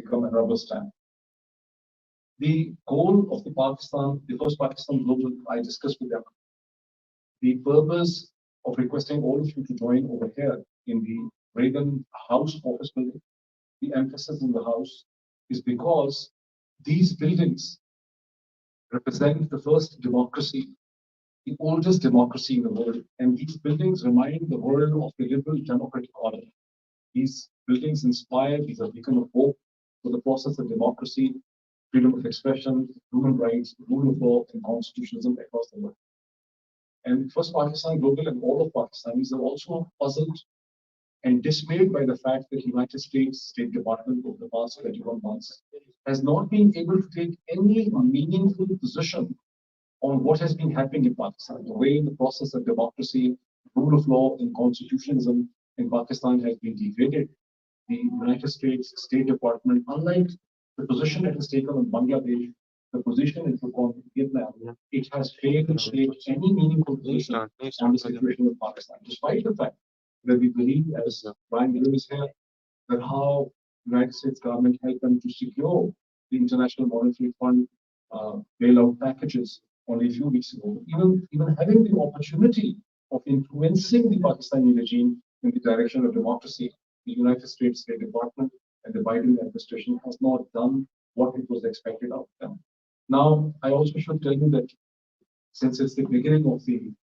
become a rubber stamp. The goal of the first Pakistan Global, I discussed with them. The purpose of requesting all of you to join over here in the Reagan House office building, the emphasis in the house is because these buildings represent the first democracy, the oldest democracy in the world, and these buildings remind the world of the liberal democratic order. These buildings inspire, these are beacon of hope for the process of democracy, freedom of expression, human rights, rule of law, and constitutionalism across the world. And First Pakistan Global and all of Pakistanis are also puzzled and dismayed by the fact that the United States State Department over the past 21 months has not been able to take any meaningful position on what has been happening in Pakistan, the way the process of democracy, rule of law, and constitutionalism in Pakistan has been degraded. The United States State Department, unlike the position it has taken on Bangladesh, the position it took on Vietnam, it has failed to take any meaningful position on the situation of Pakistan, despite the fact that we believe, as Brian Miller is here, that how the United States government helped them to secure the International Monetary Fund bailout packages only a few weeks ago. Even having the opportunity of influencing the Pakistani regime in the direction of democracy, the United States State Department and the Biden administration has not done what it was expected of them. Now, I also should tell you that since it's the beginning of the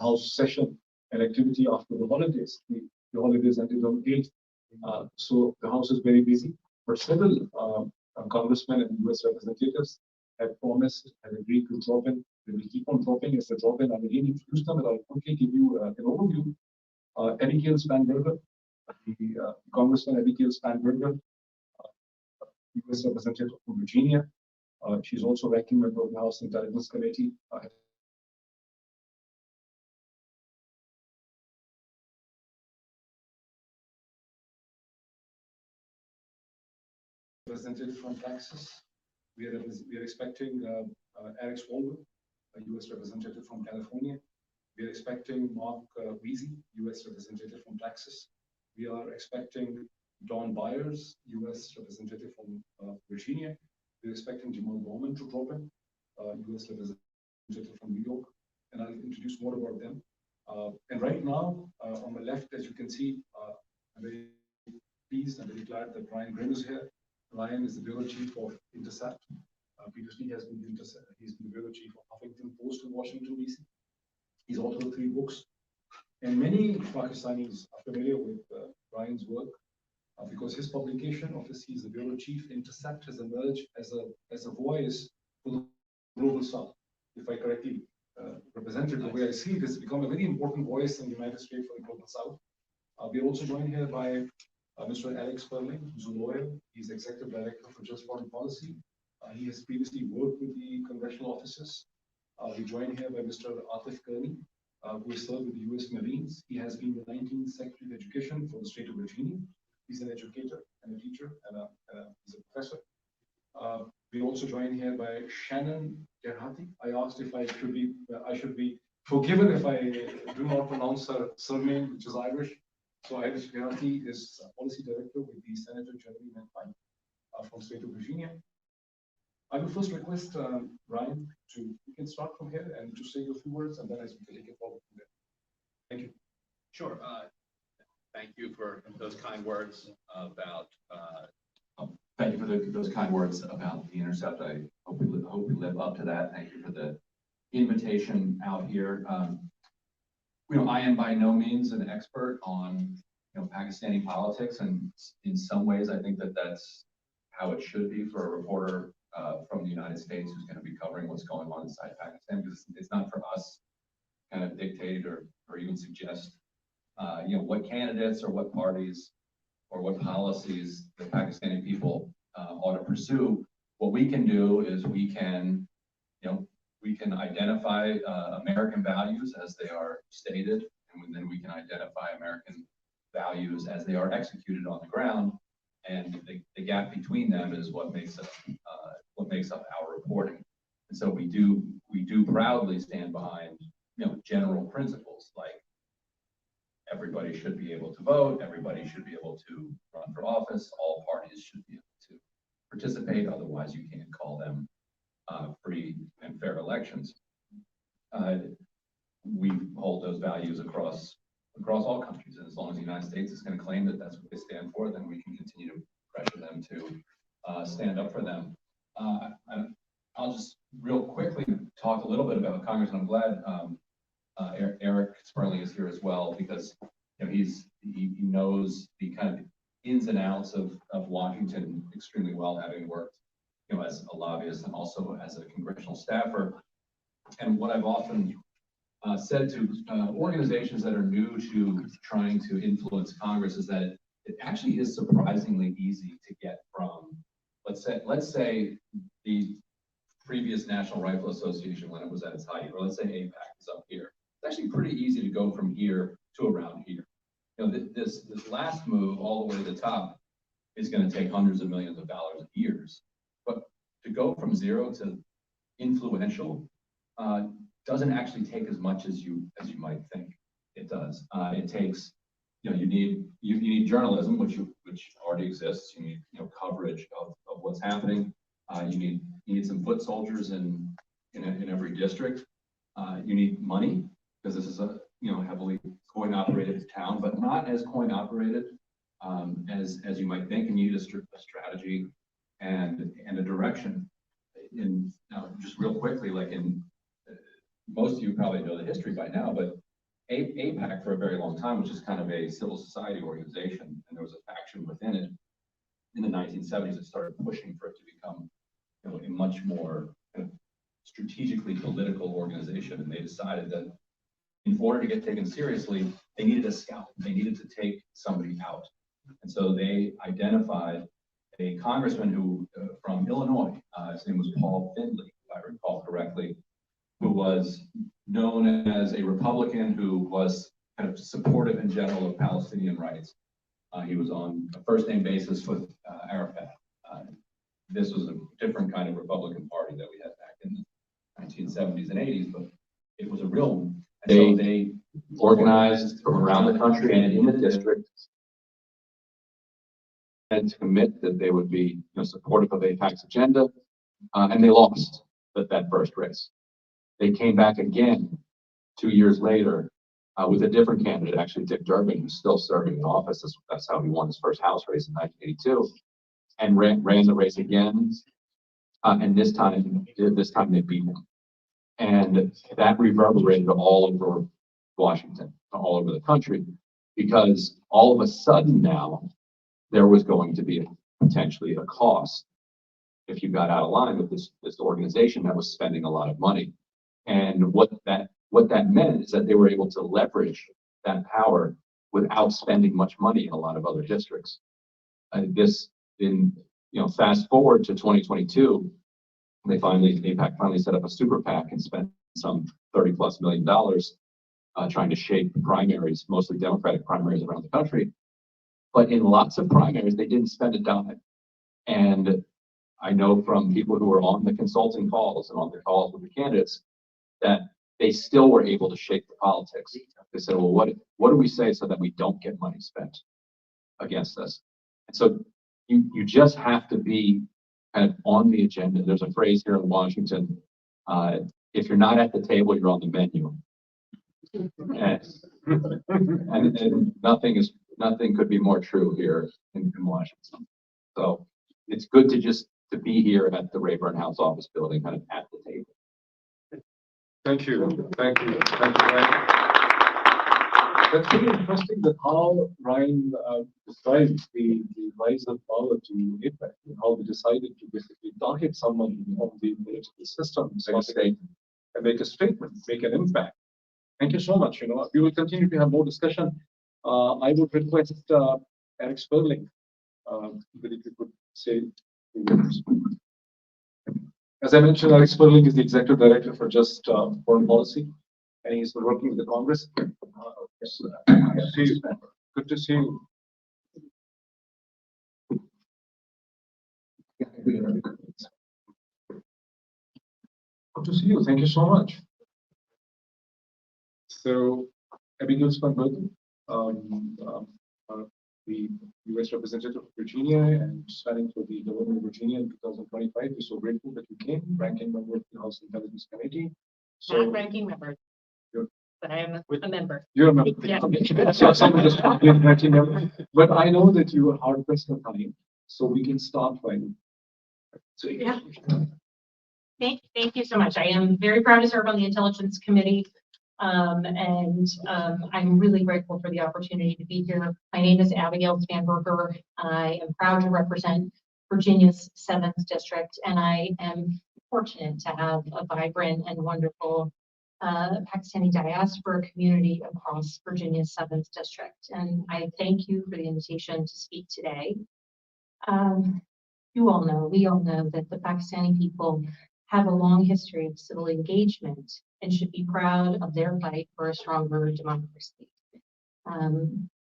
House session and activity after the holidays, the holidays ended on 8th, so the House is very busy. But several congressmen and US representatives have promised and agreed to drop in. They will keep on dropping as they drop in. I will again introduce them, and I'll quickly give you an overview. Abigail Spanberger, the Congressman Abigail Spanberger, US representative from Virginia. She's also ranking member of the House Intelligence Committee. Representative from Texas. We are expecting Eric Swalwell, a U.S. representative from California. We are expecting Mark Weezy, U.S. representative from Texas. We are expecting Don Byers, U.S. representative from Virginia. We're expecting Jamal Bowman to drop in, U.S. representative from New York, and I'll introduce more about them. And right now, on my left, as you can see, I'm very pleased and very glad that Ryan Grimm is here. Ryan is the bureau chief of Intercept. Previously, he's been the bureau chief of Huffington Post in Washington, D.C. He's authored 3 books, and many Pakistanis are familiar with Ryan's work because his publication of his, he's the bureau chief. Intercept has emerged as a voice for the global South. If I correctly represented the way I see it, it's become a very important voice in the United States for the global South. We're also joined here by Mr. Alex Sperling, who's a lawyer. He's executive director for Just Foreign Policy. He has previously worked with the congressional offices. We're joined here by Mr. Atif Kearney, who has served with the U.S. Marines. He has been the 19th Secretary of Education for the state of Virginia. He's an educator and a teacher, and he's a professor. We're also joined here by Shannon Gerhati. I asked if I should be forgiven if I do not pronounce her surname, which is Irish. So Irish Gerhati is policy director with the Senator Jeremy Bentham from the state of Virginia. I will first request Ryan you can start from here and to say a few words, and then as we can take it forward from there. Thank you. Sure. Thank you for those kind words about. Thank you for those kind words about the Intercept. I hope we live up to that. Thank you for the invitation out here. I am by no means an expert on Pakistani politics, and in some ways, I think that that's how it should be for a reporter from the United States who's going to be covering what's going on inside Pakistan, because it's not for us to kind of dictate or even suggest what candidates or what parties or what policies the Pakistani people ought to pursue. What we can do is we can identify American values as they are stated, and then we can identify American values as they are executed on the ground. And the gap between them is what makes up our reporting. And so we do proudly stand behind general principles like everybody should be able to vote, everybody should be able to run for office, all parties should be able to participate. Otherwise, you can't call them free and fair elections. We hold those values across all countries, and as long as the United States is going to claim that that's what they stand for, then we can continue to pressure them to stand up for them. I'll just real quickly talk a little bit about Congress, and I'm glad Eric Sperling is here as well, because he knows the kind of ins and outs of Washington extremely well, having worked as a lobbyist and also as a congressional staffer. And what I've often said to organizations that are new to trying to influence Congress is that it actually is surprisingly easy to get from, let's say the previous National Rifle Association when it was at its height, or let's say AIPAC is up here. It's actually pretty easy to go from here to around here. This last move all the way to the top is going to take hundreds of millions of dollars of years. But to go from zero to influential doesn't actually take as much as you might think it does. It takes, you need journalism, which already exists. You need coverage of what's happening. You need some foot soldiers in every district. You need money, because this is a heavily coin operated town, but not as coin operated as you might think. And you need a strategy and a direction. Just real quickly, most of you probably know the history by now, but AIPAC for a very long time was just kind of a civil society organization, and there was a faction within it in the 1970s that started pushing for it to become a much more kind of strategically political organization. And they decided that in order to get taken seriously, they needed a scout. They needed to take somebody out. And so they identified a congressman who from Illinois, his name was Paul Findley, if I recall correctly, who was known as a Republican who was kind of supportive in general of Palestinian rights. He was on a first-name basis with Arafat. This was a different kind of Republican Party that we had back in the 1970s and 80s, but it was a real. They organized from around the country and in the district and to commit that they would be supportive of AIPAC's agenda, and they lost that first race. They came back again 2 years later with a different candidate, actually Dick Durbin, who's still serving in office. That's how he won his first House race in 1982, and ran the race again. And this time they beat him. And that reverberated all over Washington, all over the country, because all of a sudden now there was going to be potentially a cost if you got out of line with this organization that was spending a lot of money. And what that meant is that they were able to leverage that power without spending much money in a lot of other districts. Fast forward to 2022, AIPAC finally set up a super PAC and spent some $30+ million trying to shape primaries, mostly Democratic primaries around the country. But in lots of primaries, they didn't spend a dime. And I know from people who were on the consulting calls and on the calls with the candidates that they still were able to shape the politics. They said, well, what do we say so that we don't get money spent against us? And so you just have to be kind of on the agenda. There's a phrase here in Washington, if you're not at the table, you're on the menu. And nothing could be more true here in Washington. So it's good to be here at the Rayburn House office building, kind of at the table. Thank you, Ryan. That's really interesting that how Ryan describes the rise of power to AIPAC, and how they decided to basically target someone of the political system, and make a statement, make an impact. Thank you so much. We will continue to have more discussion. I would request Eric Sperling, that if you could say a few words. As I mentioned, Eric Sperling is the Executive Director for Just Foreign Policy, and he's been working with the Congress. Good to see you. Good to see you. Thank you so much. So, Abigail Sperling, the U.S. representative of Virginia and standing for the government of Virginia in 2025. We're so grateful that you came, ranking member of the House Intelligence Committee. So, Not ranking member, You're- but I am a member. you're a member. Yeah. Okay. So someone just complained ranking member. But I know that you are hard pressed for time, so we can start right. So Yeah. Thank you so much. I am very proud to serve on the Intelligence Committee. I'm really grateful for the opportunity to be here. My name is Abigail Spanberger. I am proud to represent Virginia's 7th District, and I am fortunate to have a vibrant and wonderful Pakistani diaspora community across Virginia's 7th District. And I thank you for the invitation to speak today. We all know that the Pakistani people have a long history of civil engagement and should be proud of their fight for a stronger democracy.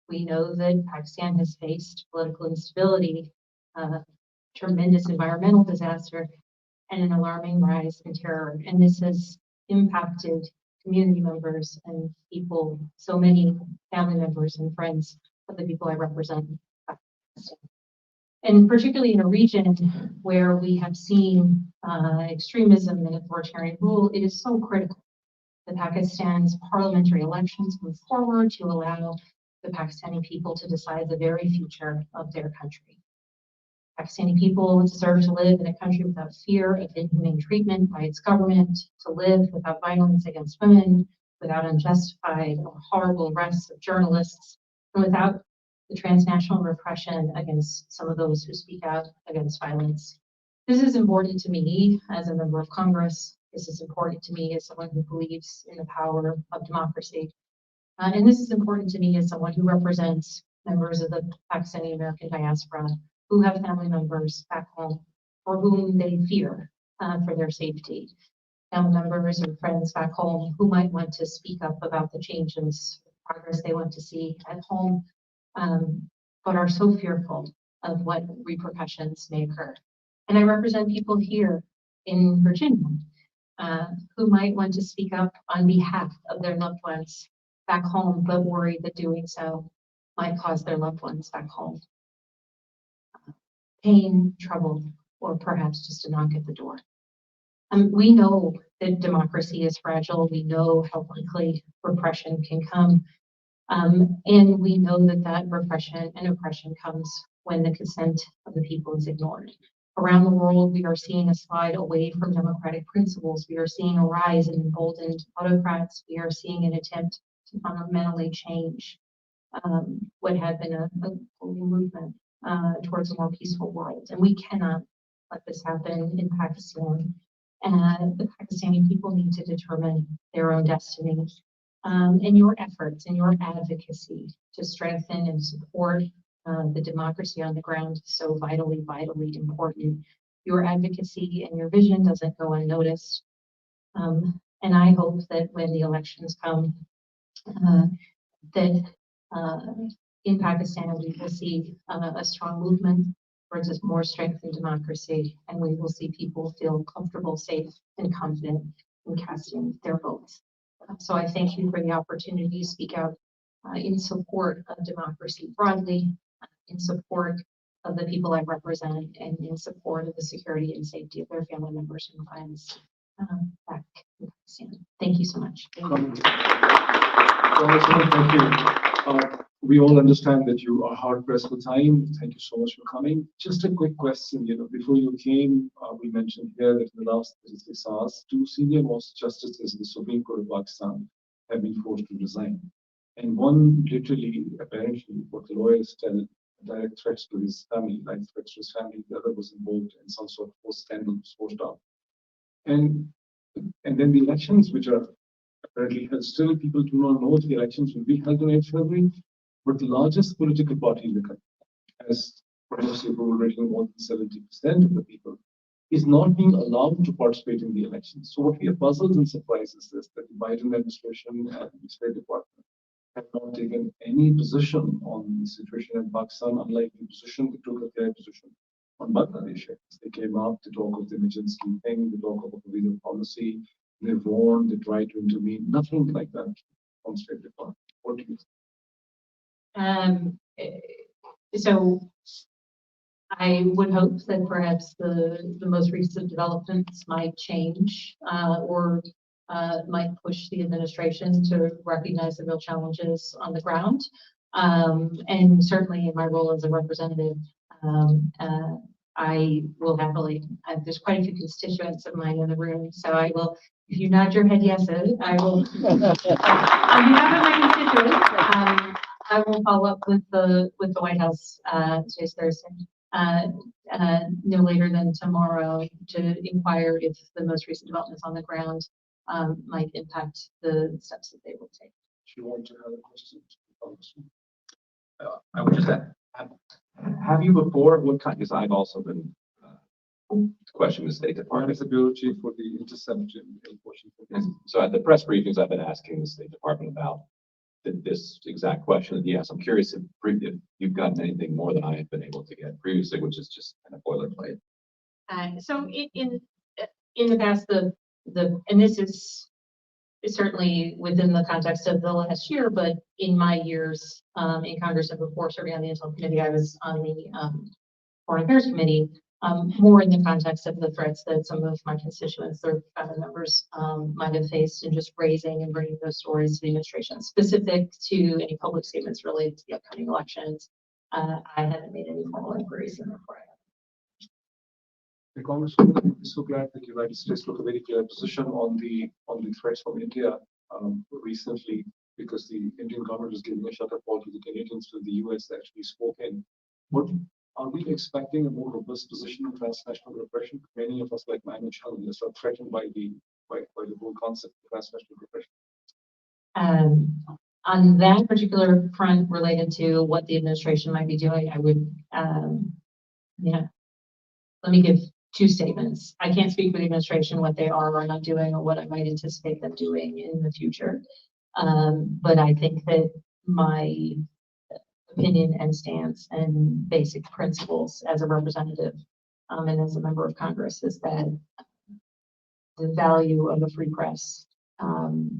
We know that Pakistan has faced political instability, tremendous environmental disaster, and an alarming rise in terror. And this has impacted community members and people, so many family members and friends of the people I represent. And particularly in a region where we have seen extremism and authoritarian rule, it is so critical that Pakistan's parliamentary elections move forward to allow the Pakistani people to decide the very future of their country. Pakistani people deserve to live in a country without fear of inhumane treatment by its government, to live without violence against women, without unjustified or horrible arrests of journalists, and without the transnational repression against some of those who speak out against violence. This is important to me as a member of Congress. This is important to me as someone who believes in the power of democracy. And this is important to me as someone who represents members of the Pakistani American diaspora who have family members back home for whom they fear for their safety. Family members or friends back home who might want to speak up about the changes, progress they want to see at home, but are so fearful of what repercussions may occur. And I represent people here in Virginia who might want to speak up on behalf of their loved ones back home, but worry that doing so might cause their loved ones back home pain, trouble, or perhaps just a knock at the door. We know that democracy is fragile. We know how quickly repression can come. And we know that that repression and oppression comes when the consent of the people is ignored. Around the world, we are seeing a slide away from democratic principles. We are seeing a rise in emboldened autocrats. We are seeing an attempt to fundamentally change what had been a global movement towards a more peaceful world. And we cannot let this happen in Pakistan. And the Pakistani people need to determine their own destiny. And your efforts and your advocacy to strengthen and support the democracy on the ground is so vitally important. Your advocacy and your vision doesn't go unnoticed. And I hope that when the elections come, that in Pakistan we will see a strong movement towards a more strengthened democracy, and we will see people feel comfortable, safe, and confident in casting their votes. So I thank you for the opportunity to speak out in support of democracy broadly, in support of the people I represent, and in support of the security and safety of their family members and friends back in Pakistan. Thank you so much. Thank you. We all understand that you are hard pressed for time. Thank you so much for coming. Just a quick question. Before you came, we mentioned here that in the last 36 hours, 2 senior most justices in the Supreme Court of Pakistan have been forced to resign. And one literally, apparently, what the lawyers tell, direct threats to his family, life threats to his family. The other was involved in some sort of forced scandal, forced out. And then the elections, which are apparently held, still people do not know if the elections will be held on 8th February. But the largest political party in the country, has presidency approval rating more than 70% of the people, is not being allowed to participate in the elections. So what we are puzzled and surprised is this, that the Biden administration and the State Department have not taken any position on the situation in Pakistan, unlike the position they took at their position on Bangladesh. They came up to talk of the emergency thing, they talk of a visa policy, they warned, they tried to intervene, nothing like that from State Department. What do you think? So I would hope that perhaps the most recent developments might change or might push the administration to recognize the real challenges on the ground. And certainly in my role as a representative, I will happily, there's quite a few constituents of mine in the room, so I will, if you nod your head yes, I will, on behalf of my constituents, I will follow up with the White House today's Thursday, no later than tomorrow to inquire if the most recent developments on the ground might impact the steps that they will take. If you want to have a question, Congressman. I would just have you before, what kind, because I've also been questioning the State Department. Ability for the interception portion. So at the press briefings, I've been asking the State Department about this exact question. And yes, I'm curious if you've gotten anything more than I have been able to get previously, which is just kind of boilerplate. So in the past, and this is certainly within the context of the last year, but in my years in Congress and before serving on the Intel Committee, I was on the Foreign Affairs Committee, more in the context of the threats that some of my constituents or family members might have faced, and just raising and bringing those stories to the administration. Specific to any public statements related to the upcoming elections, I haven't made any formal inquiries in before. Congressman, I'm so glad that the United States took a very clear position on the threats from India recently, because the Indian government is giving a shut-up call to the Canadians to the US actually spoke in. What are we expecting a more robust position on transnational repression? Many of us, like mine and challenges, are threatened by the whole concept of transnational repression. On that particular front related to what the administration might be doing, I would, let me give two statements. I can't speak for the administration, what they are or not doing, or what I might anticipate them doing in the future. But I think that my opinion and stance and basic principles as a representative and as a member of Congress is that the value of a free press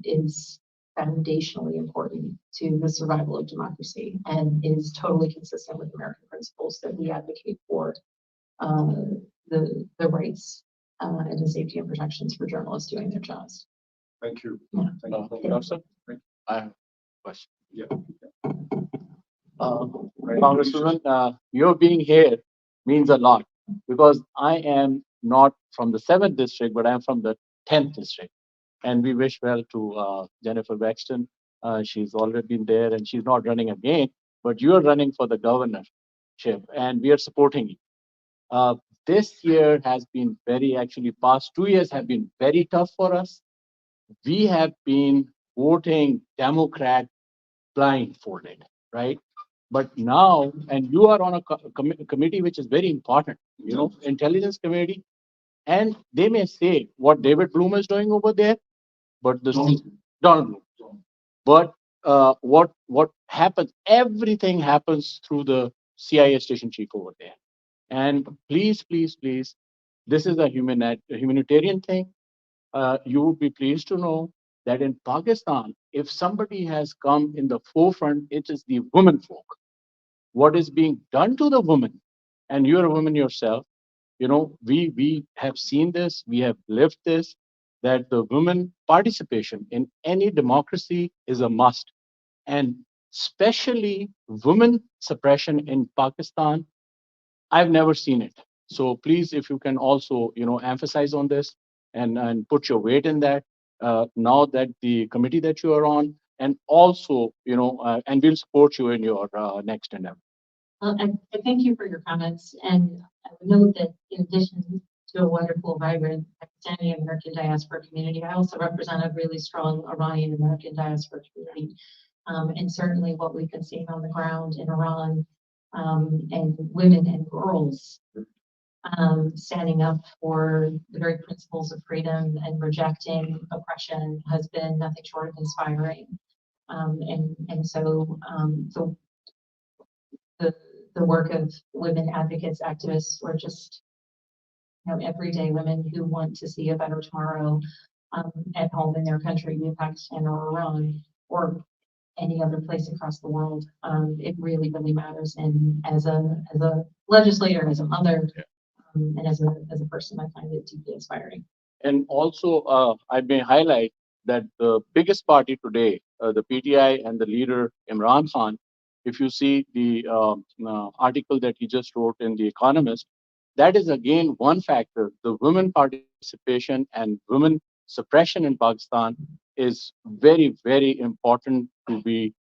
is foundationally important to the survival of democracy and is totally consistent with American principles that we advocate for the rights and the safety and protections for journalists doing their jobs. Thank you. Yeah. Thank you. I have a question. Yeah. Congresswoman, your being here means a lot, because I am not from the 7th district, but I'm from the 10th district. And we wish well to Jennifer Waxton. She's already been there and she's not running again, but you're running for the governorship and we are supporting you. This year has been past 2 years have been very tough for us. We have been voting Democrat blindfolded, right? But now, and you are on a committee which is very important, intelligence committee, and they may say what David Bloom is doing over there, but Donald Bloom. But what happens? Everything happens through the CIA station chief over there. And please, this is a humanitarian thing. You would be pleased to know that in Pakistan, if somebody has come in the forefront, it is the women folk. What is being done to the woman, and you're a woman yourself, we have seen this, we have lived this, that the women participation in any democracy is a must. And especially women suppression in Pakistan, I've never seen it. So please, if you can also, emphasize on this and put your weight in that, now that the committee that you are on, and also, and we'll support you in your next endeavor. Well, I thank you for your comments, and I would note that in addition to a wonderful, vibrant Pakistani American diaspora community, I also represent a really strong Iranian American diaspora community. And certainly what we've been seeing on the ground in Iran, and women and girls standing up for the very principles of freedom and rejecting oppression has been nothing short of inspiring. So the work of women advocates, activists, or just everyday women who want to see a better tomorrow at home in their country, be it Pakistan or Iran, or any other place across the world. It really, really matters. And as a legislator, as a mother, and as a person, I find it deeply inspiring. And also, I may highlight that the biggest party today, the PTI and the leader Imran Khan, if you see the article that he just wrote in The Economist, that is again one factor. The women participation and women suppression in Pakistan is very, very important to be,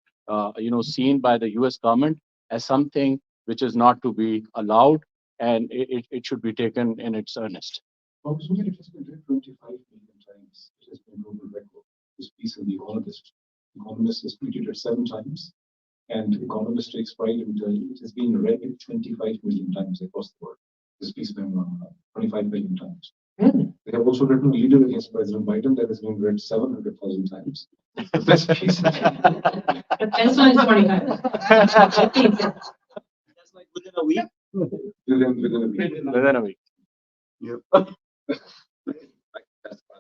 seen by the U.S. government as something which is not to be allowed, and it should be taken in its earnest. It has been read 25 million times. It has been a global record. This piece in The Economist. Economist has tweeted it 7 times, and Economist takes pride in telling it has been read 25 million times across the world. This piece has been 25 million times. Really? They have also written a leader against President Biden that has been read 700,000 times. The best piece. The best one is 25. That's like within a week. Within a week. Within a week. That's why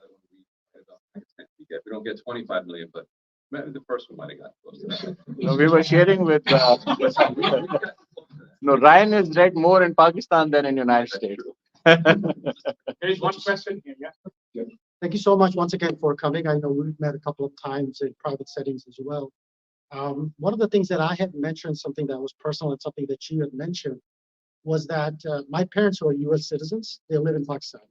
we don't get 25 million, but maybe the first one might have got close to that. No, we were sharing with. No, Ryan is read more in Pakistan than in United States. There is one question here, yeah. Thank you so much once again for coming. I know we've met a couple of times in private settings as well. One of the things that I had mentioned, something that was personal and something that you had mentioned, was that my parents who are U.S. citizens, they live in Pakistan.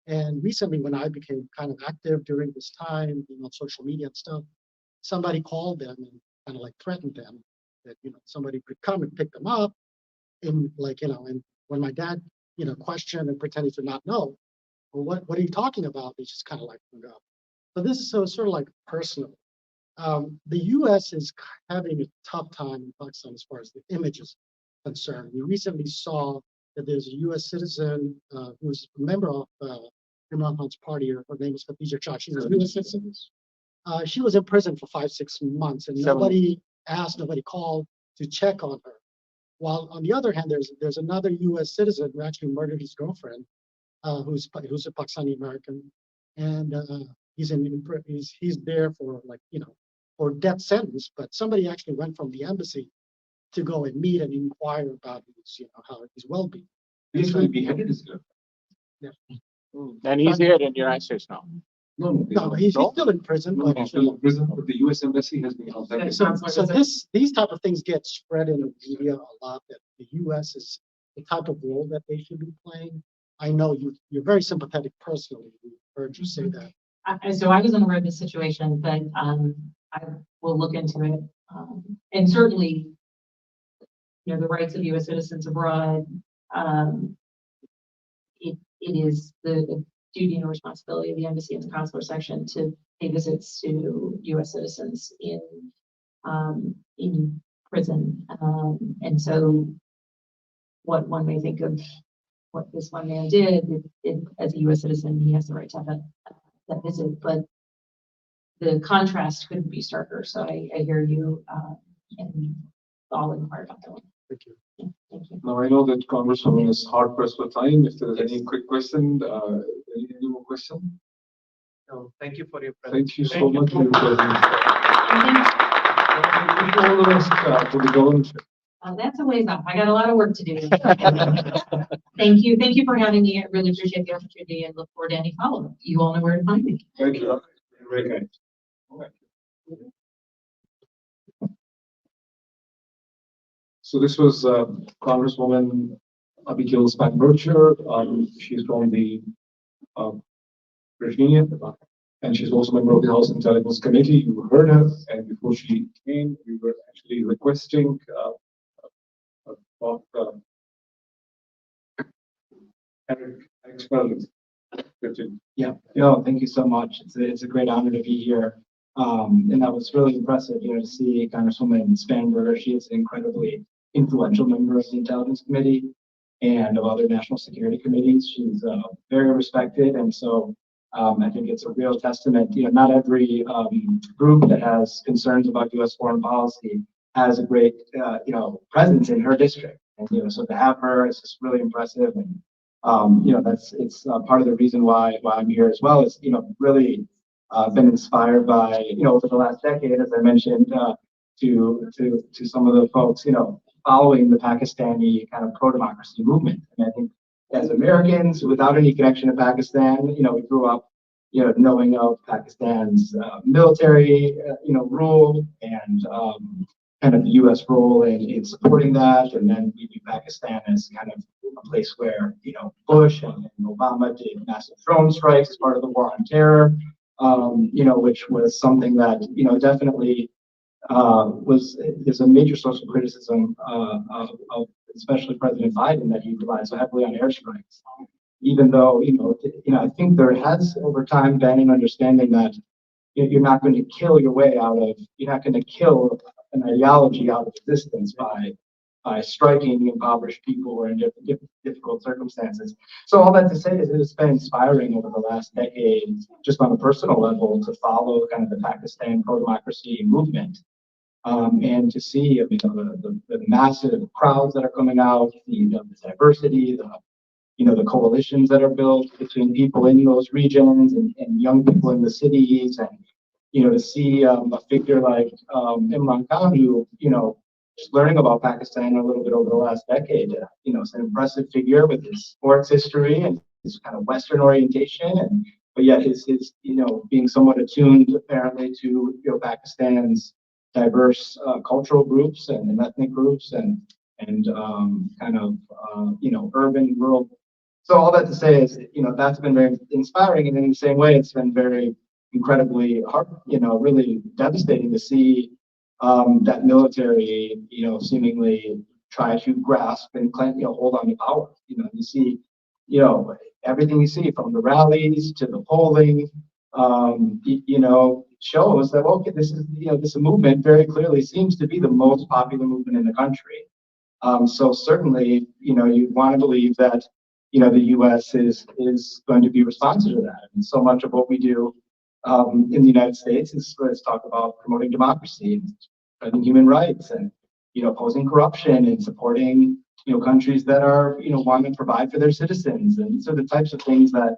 And recently, when I became kind of active during this time, on social media and stuff, somebody called them and kind of like threatened them that, somebody could come and pick them up. And and when my dad, questioned and pretended to not know, well, what are you talking about? They just kind of like hung up. So this is sort of like personal. The U.S. is having a tough time in Pakistan as far as the image is concerned. We recently saw that there's a U.S. citizen who's a member of Imran Khan's party. Her name is Khadija Shah. She's a U.S. citizen. She was in prison for 5-6 months, and nobody asked, nobody called to check on her. While on the other hand, there's another U.S. citizen who actually murdered his girlfriend, who's a Pakistani American, and he's there for for death sentence. But somebody actually went from the embassy to go and meet and inquire about his how his well-being. He actually beheaded his girlfriend. Yeah. And he's here in the United States now. No, he's still in prison. No, But, he's still in prison, but the U.S. Embassy has been contacted. so these type of things get spread in the media a lot. That the U.S. is the type of role that they should be playing. I know you're very sympathetic personally. We heard you say that. So I was unaware of this situation, but I will look into it. And certainly, the rights of U.S. citizens abroad, it is the duty and responsibility of the embassy and the consular section to pay visits to U.S. citizens in prison. And so what one may think of what this one man did, as a U.S. citizen, he has the right to have that visit, but the contrast couldn't be starker. So I hear you, and I'll inquire about that one. Thank you. Yeah, thank you. Now I know that Congresswoman is hard pressed for time. If there is any quick question, any more question? No, thank you for your Thank you so Thank you. much for your presence. Thank you. All the best for the government. That's a ways off. I got a lot of work to do. Thank you. Thank you for having me. I really appreciate the opportunity and look forward to any follow-up. You all know where to find me. Thank you. Very kind. So this was Congresswoman Abigail Spanberger. She's from the Virginia, and she's also a member of the House Intelligence Committee. You heard her, and before she came, we were actually requesting Eric Spelling. Yeah, thank you so much. It's a great honor to be here. And that was really impressive, to see Congresswoman Spanberger. She is an incredibly influential member of the Intelligence Committee and of other national security committees. She's very respected, and so I think it's a real testament. Not every group that has concerns about U.S. foreign policy has a great, presence in her district, and so to have her is just really impressive. And it's part of the reason why I'm here as well. Is really been inspired by over the last decade, as I mentioned, to some of the folks, following the Pakistani kind of pro-democracy movement. And I think as Americans, without any connection to Pakistan, we grew up, knowing of Pakistan's military, rule and kind of the U.S. role in supporting that. And then we view Pakistan as kind of a place where, Bush and Obama did massive drone strikes as part of the war on terror, which was something that, definitely is a major source of criticism of especially President Biden, that he relied so heavily on airstrikes. Even though, I think there has over time been an understanding that you're not going to kill your way out of, you're not going to kill an ideology out of existence by striking impoverished people or in difficult circumstances. So all that to say is it's been inspiring over the last decade, just on a personal level, to follow kind of the Pakistan pro-democracy movement. And to see, the massive crowds that are coming out, the diversity, the coalitions that are built between people in those regions and young people in the cities, and to see a figure like Imran Khan, who just learning about Pakistan a little bit over the last decade, it's an impressive figure with his sports history and his kind of Western orientation, but yet his being somewhat attuned apparently to Pakistan's diverse cultural groups and ethnic groups and kind of urban, rural. So all that to say is, that's been very inspiring, and in the same way, it's been very incredibly hard, really devastating to see that military, seemingly try to grasp and claim, hold on to power. You see, everything you see from the rallies to the polling, shows that, okay, this is, this movement very clearly seems to be the most popular movement in the country. So certainly, you'd want to believe that, the U.S. is going to be responsive to that. And so much of what we do in the United States is talk about promoting democracy and spreading human rights and, opposing corruption and supporting, countries that are, want to provide for their citizens. And so the types of things that,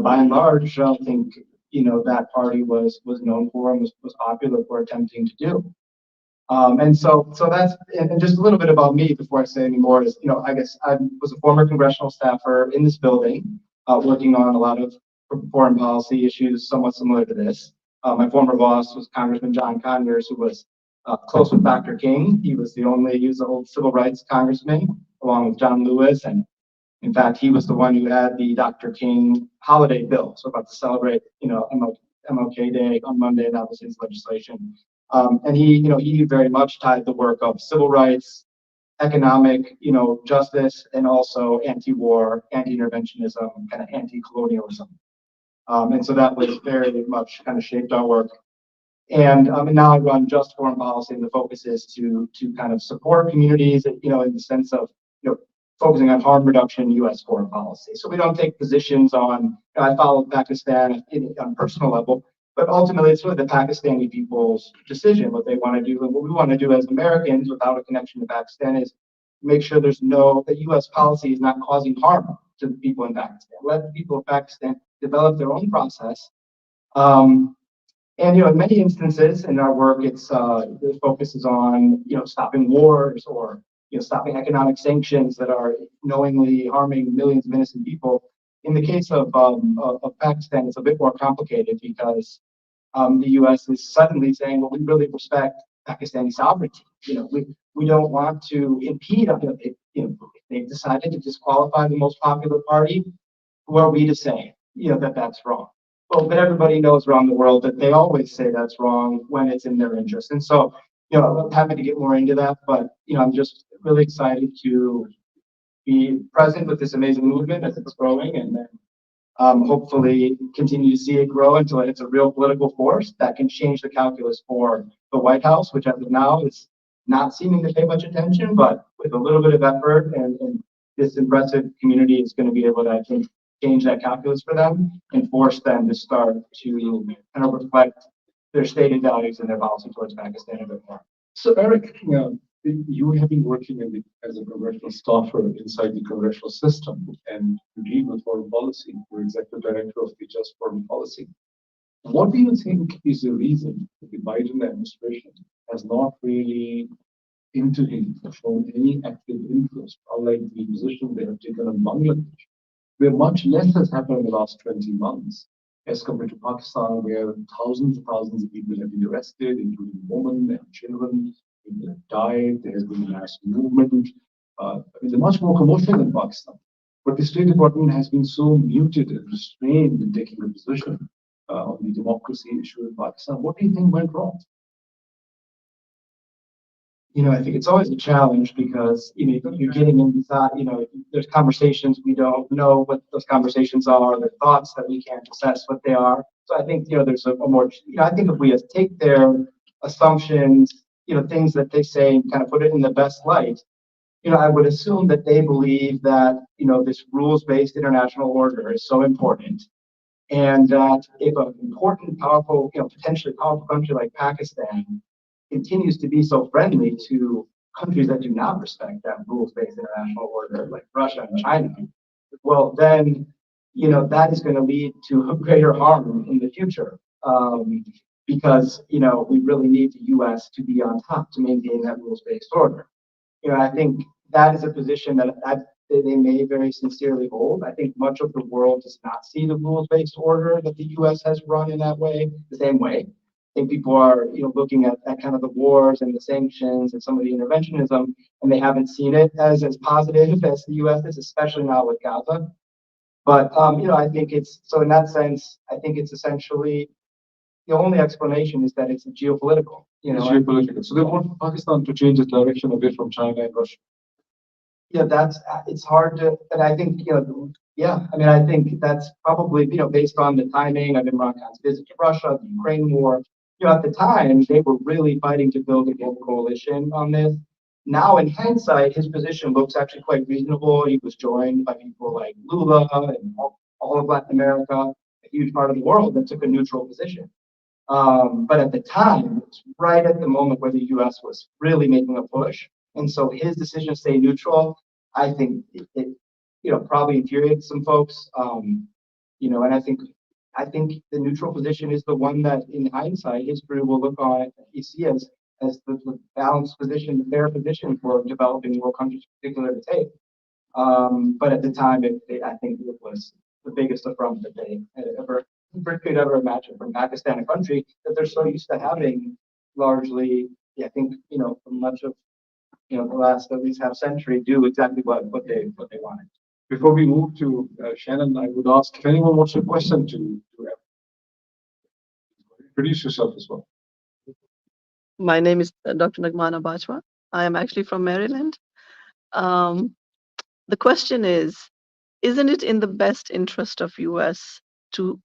by and large, I don't think, that party was known for and was popular for attempting to do. And so that's, and just a little bit about me before I say any more is, I guess I was a former congressional staffer in this building, working on a lot of foreign policy issues somewhat similar to this. My former boss was Congressman John Conyers, who was close with Dr. King. He was the old civil rights congressman, along with John Lewis. And in fact, he was the one who had the Dr. King holiday bill. So about to celebrate, MLK Day on Monday, that was his legislation. And he very much tied the work of civil rights, economic, justice, and also anti-war, anti-interventionism, kind of anti-colonialism. And so that was very much kind of shaped our work. And now I run Just Foreign Policy, and the focus is to kind of support communities, in the sense of, focusing on harm reduction U.S. foreign policy. So we don't take positions on, I follow Pakistan on a personal level, but ultimately it's really the Pakistani people's decision, what they want to do. And what we want to do as Americans without a connection to Pakistan is make sure that U.S. policy is not causing harm to the people in Pakistan. Let the people of Pakistan develop their own process. And, in many instances in our work, the focus is on, stopping wars or, stopping economic sanctions that are knowingly harming millions of innocent people. In the case of Pakistan, it's a bit more complicated because the U.S. is suddenly saying, well, we really respect Pakistani sovereignty. We don't want to impede on it. If they've decided to disqualify the most popular party, who are we to say, that that's wrong? Well, but everybody knows around the world that they always say that's wrong when it's in their interest. And so, I'm happy to get more into that, but, I'm just really excited to be present with this amazing movement as it's growing, and then hopefully continue to see it grow until it's a real political force that can change the calculus for the White House, which as of now is not seeming to pay much attention, but with a little bit of effort and this impressive community is going to be able to, I think, change that calculus for them and force them to start to kind of reflect their stated values and their policy towards Pakistan a bit more. So Eric, you have been working as a congressional staffer inside the congressional system, and you deal with foreign policy. You're executive director of the Just Foreign Policy. What do you think is the reason that the Biden administration has not really intervened or shown any active interest, unlike the position they have taken on Bangladesh, where much less has happened in the last 20 months as compared to Pakistan, where thousands and thousands of people have been arrested, including women and children, people have died, there has been a mass movement. There's much more commotion in Pakistan. But the State Department has been so muted and restrained in taking a position on the democracy issue in Pakistan. What do you think went wrong? I think it's always a challenge because, you're getting inside, there's conversations we don't know what those conversations are, there's thoughts that we can't assess what they are. So I think, there's a more, I think if we take their assumptions, things that they say and kind of put it in the best light, I would assume that they believe that, this rules-based international order is so important. And that if an important, powerful, potentially powerful country like Pakistan continues to be so friendly to countries that do not respect that rules-based international order, like Russia and China, well, then, that is going to lead to greater harm in the future. Because, we really need the U.S. to be on top to maintain that rules-based order. I think that is a position that they may very sincerely hold. I think much of the world does not see the rules-based order that the U.S. has run in that way, the same way. I think people are, looking at kind of the wars and the sanctions and some of the interventionism, and they haven't seen it as positive as the U.S. is, especially now with Gaza. But, I think so in that sense, I think it's essentially, the only explanation is that it's geopolitical. It's geopolitical. So they want Pakistan to change its direction away from China and Russia. Yeah, it's hard to, and I think, I think that's probably, based on the timing of Imran Khan's visit to Russia, the Ukraine war. At the time, they were really fighting to build a global coalition on this. Now, in hindsight, his position looks actually quite reasonable. He was joined by people like Lula and all of Latin America, a huge part of the world that took a neutral position. But at the time, it was right at the moment where the U.S. was really making a push. And so his decision to stay neutral, I think it probably infuriated some folks. And I think the neutral position is the one that, in hindsight, history will look on you see as the balanced position, the fair position for developing world countries, particularly to take. But at the time, I think it was the biggest affront that they could ever imagine from Pakistan, a country that they're so used to having largely. I think for much of the last at least half century do exactly what they wanted. Before we move to Shannon, I would ask if anyone wants a question to introduce yourself as well. My name is Dr. Nagmana Bajwa. I am actually from Maryland. The question is, isn't it in the best interest of US to,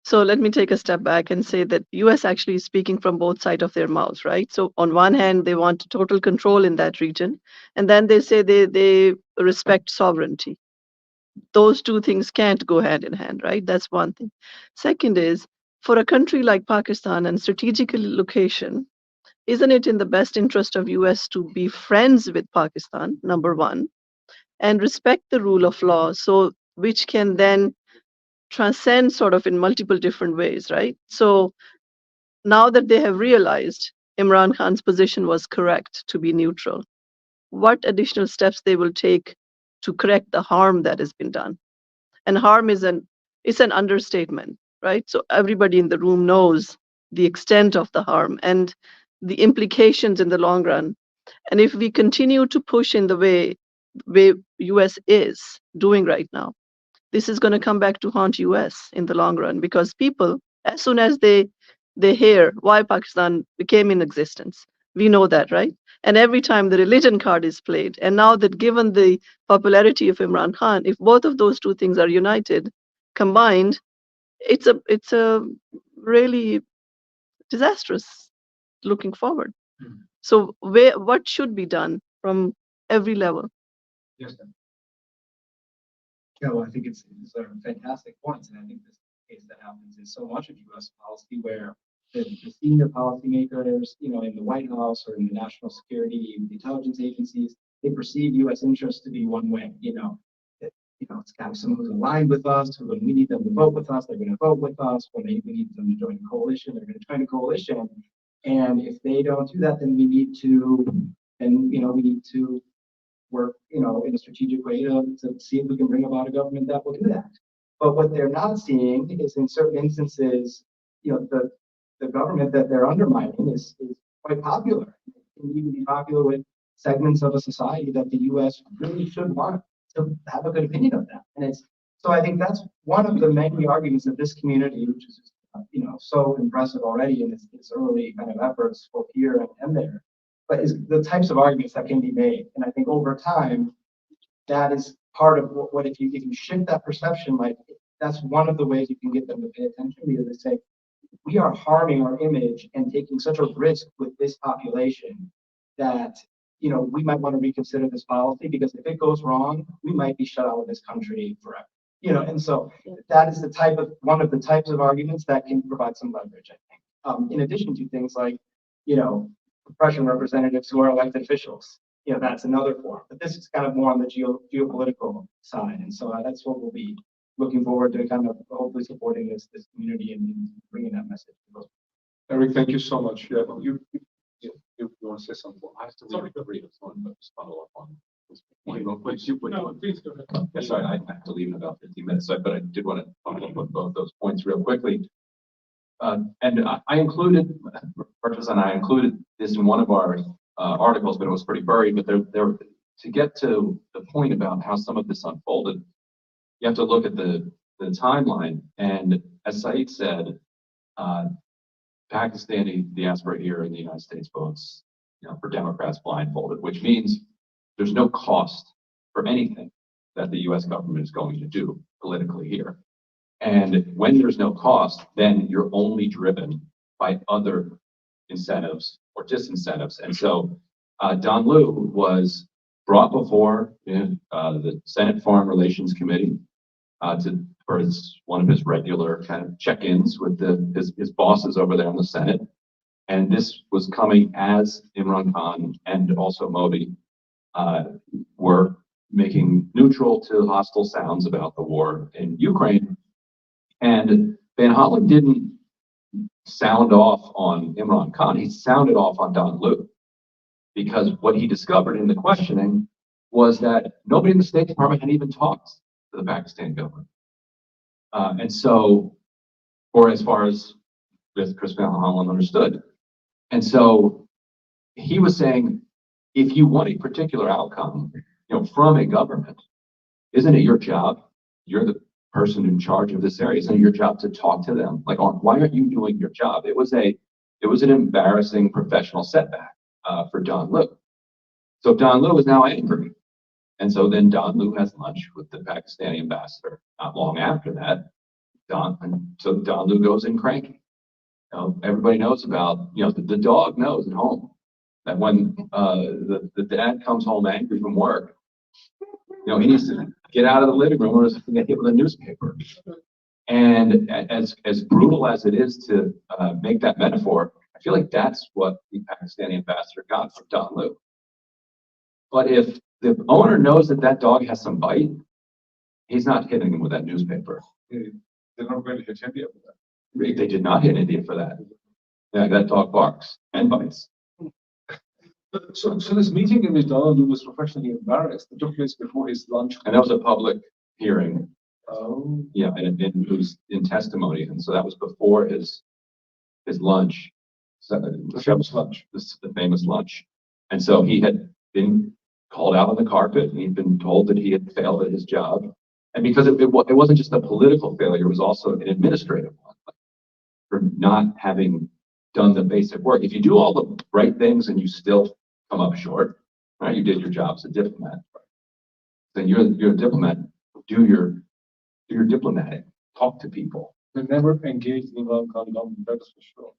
so let me take a step back and say that US actually is speaking from both sides of their mouths, right? So on one hand, they want total control in that region, and then they say they respect sovereignty. Those two things can't go hand in hand, right? That's one thing. Second is, for a country like Pakistan and strategic location, isn't it in the best interest of US to be friends with Pakistan, number one, and respect the rule of law, so which can then transcend sort of in multiple different ways, right? So now that they have realized Imran Khan's position was correct to be neutral, what additional steps they will take to correct the harm that has been done? And harm is an understatement, right? So everybody in the room knows the extent of the harm and the implications in the long run. And if we continue to push in the way US is doing right now, this is going to come back to haunt US in the long run, because people, as soon as they hear why Pakistan became in existence, we know that, right? And every time the religion card is played, and now that given the popularity of Imran Khan, if both of those two things are united, combined, it's a really disastrous looking forward. So what should be done from every level? Yes, ma'am. Yeah, well, I think it's a fantastic points, and I think this case that happens is so much of U.S. policy where the senior policymakers, in the White House or in the national security, the intelligence agencies, they perceive U.S. interests to be one way. it's kind of someone who's aligned with us, who when we need them to vote with us, they're going to vote with us. When we need them to join a coalition, they're going to join a coalition. And if they don't do that, then we need to work, in a strategic way to see if we can bring about a government that will do that. But what they're not seeing is in certain instances, the government that they're undermining is quite popular. It can even be popular with segments of a society that the U.S. really should want to have a good opinion of that. And so I think that's one of the many arguments that this community, which is so impressive already in its early kind of efforts both here and there, but is the types of arguments that can be made. And I think over time, that is part of what if you shift that perception, like that's one of the ways you can get them to pay attention, because they say, we are harming our image and taking such a risk with this population that we might want to reconsider this policy, because if it goes wrong, we might be shut out of this country forever. And so that is one of the types of arguments that can provide some leverage, I think. In addition to things like, oppression representatives who are elected officials. That's another form. But this is kind of more on the geopolitical side. And so that's what we'll be looking forward to, kind of hopefully supporting this community and bringing that message. Eric, thank you so much. Yeah, you want to say something? I have to leave the brief, but just follow up on this point real quick. No, please go ahead. Yeah, sorry, I have to leave in about 15 minutes, but I did want to follow up on both those points real quickly. And I included, Purchase and I included this in one of our articles, but it was pretty buried. But there, to get to the point about how some of this unfolded, you have to look at the timeline. And as Saeed said, Pakistani diaspora here in the United States votes, for Democrats blindfolded, which means there's no cost for anything that the U.S. government is going to do politically here. And when there's no cost, then you're only driven by other incentives or disincentives. And so Don Liu was brought before the Senate Foreign Relations Committee for one of his regular kind of check-ins with his bosses over there in the Senate. And this was coming as Imran Khan and also Modi were making neutral to hostile sounds about the war in Ukraine. And Van Hollen didn't sound off on Imran Khan, he sounded off on Don Liu. Because what he discovered in the questioning was that nobody in the State Department had even talked to the Pakistani government. And so, or as far as Chris Van Hollen understood. And so he was saying, if you want a particular outcome, from a government, isn't it your job? You're the person in charge of this area. Isn't it your job to talk to them? Like, why aren't you doing your job? It was an embarrassing professional setback for Don Liu. So Don Liu is now angry. And so then Don Liu has lunch with the Pakistani ambassador. Not long after that, Don Liu goes in cranky. Everybody knows about, the dog knows at home that when the dad comes home angry from work, he needs to get out of the living room or get hit with a newspaper. And as brutal as it is to make that metaphor, I feel like that's what the Pakistani ambassador got from Don Liu. But if the owner knows that dog has some bite, he's not hitting him with that newspaper. They're not going to hit India for that. They did not hit India for that. Yeah, that dog barks and bites. So this meeting in which Donald Liu was professionally embarrassed, it took place before his lunch. And that was a public hearing. Oh. Yeah, and it was in testimony, and so that was before his lunch. So, The famous lunch. The famous lunch. And so he had been called out on the carpet, and he'd been told that he had failed at his job. And because it wasn't just a political failure, it was also an administrative one, for not having done the basic work. If you do all the right things and you still come up short, right? You did your job as a diplomat. Then you're a diplomat. Do your diplomatic. Talk to people. They never engaged in Imran Khan government, that is for sure.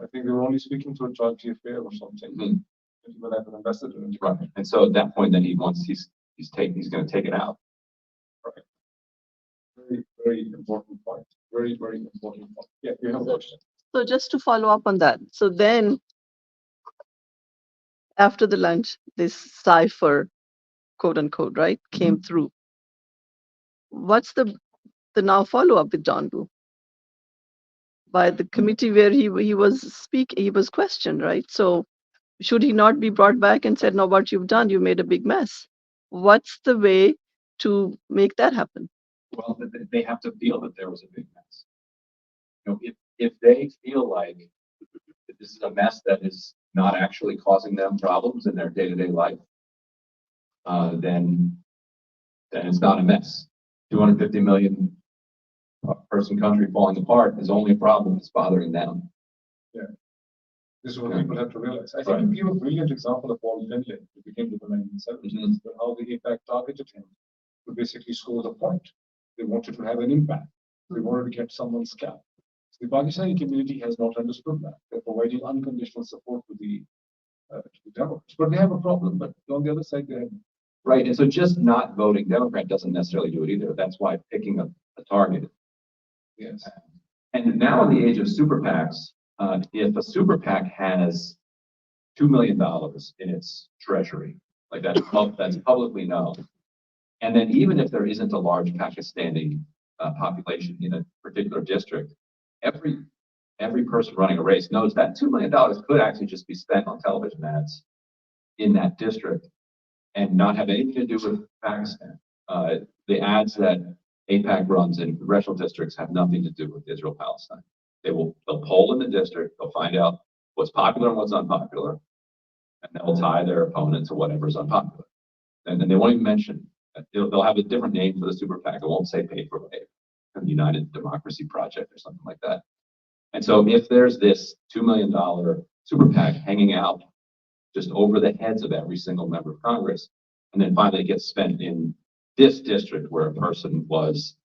I think they were only speaking to a judge affair or something. Mm-hmm. Even as an ambassador. Right. And so at that point, then he's going to take it out. Right. Very, very important point. Very, very important point. Yeah, you have a question. So just to follow up on that. So then after the lunch, this cipher, quote unquote, right, came through. what's the now follow-up with John Boo? By the committee where he was questioned, right? So should he not be brought back and said, no, what you've done, you made a big mess? What's the way to make that happen? Well, they have to feel that there was a big mess. You know, if they feel like that this is a mess that is not actually causing them problems in their day-to-day life, then it's not a mess. 250 million person country falling apart is only a problem that's bothering them. This is what people have to realize. I think you give a brilliant example of Paul Finlay, who became the 1970s, but how the APAC targeted him to basically score the point. They wanted to have an impact. They wanted to get someone's scalp. So the Pakistani community has not understood that. They're providing unconditional support to the Democrats. But they have a problem. But on the other side, they have. Right. And so just not voting Democrat doesn't necessarily do it either. That's why picking a target. Yes. And now in the age of super PACs, if a super PAC has $2 million in its treasury, like that's publicly known, and then even if there isn't a large Pakistani population in a particular district, every person running a race knows that $2 million could actually just be spent on television ads in that district and not have anything to do with Pakistan. The ads that APAC runs in congressional districts have nothing to do with Israel-Palestine. They'll poll in the district, they'll find out what's popular and what's unpopular, and they'll tie their opponent to whatever's unpopular. And then they won't even mention, they'll have a different name for the super PAC. It won't say paid for by the United Democracy Project or something like that. And so if there's this $2 million super PAC hanging out just over the heads of every single member of Congress, and then finally gets spent in this district where a person was,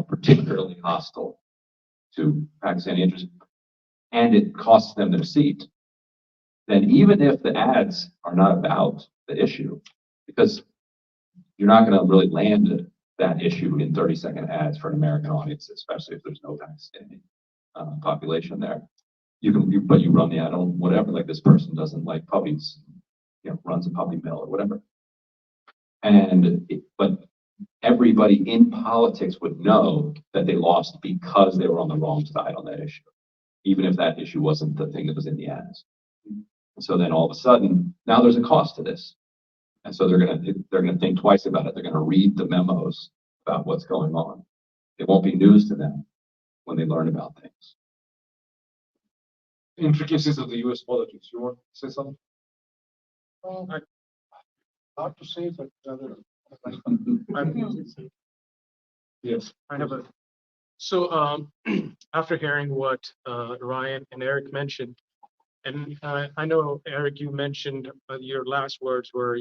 particularly hostile to Pakistani interests, and it costs them their seat, then even if the ads are not about the issue, because you're not going to really land that issue in 30-second ads for an American audience, especially if there's no Pakistani population there. But you run the ad on whatever, like this person doesn't like puppies, runs a puppy mill or whatever. But everybody in politics would know that they lost because they were on the wrong side on that issue, even if that issue wasn't the thing that was in the ads. And so then all of a sudden, now there's a cost to this. And so they're gonna think twice about it. They're gonna read the memos about what's going on. It won't be news to them when they learn about things. Intricacies of the US politics. You want to say something? Hard to say, but rather. Yes. I have so after hearing what Ryan and Eric mentioned, and I know, Eric, you mentioned your last words were,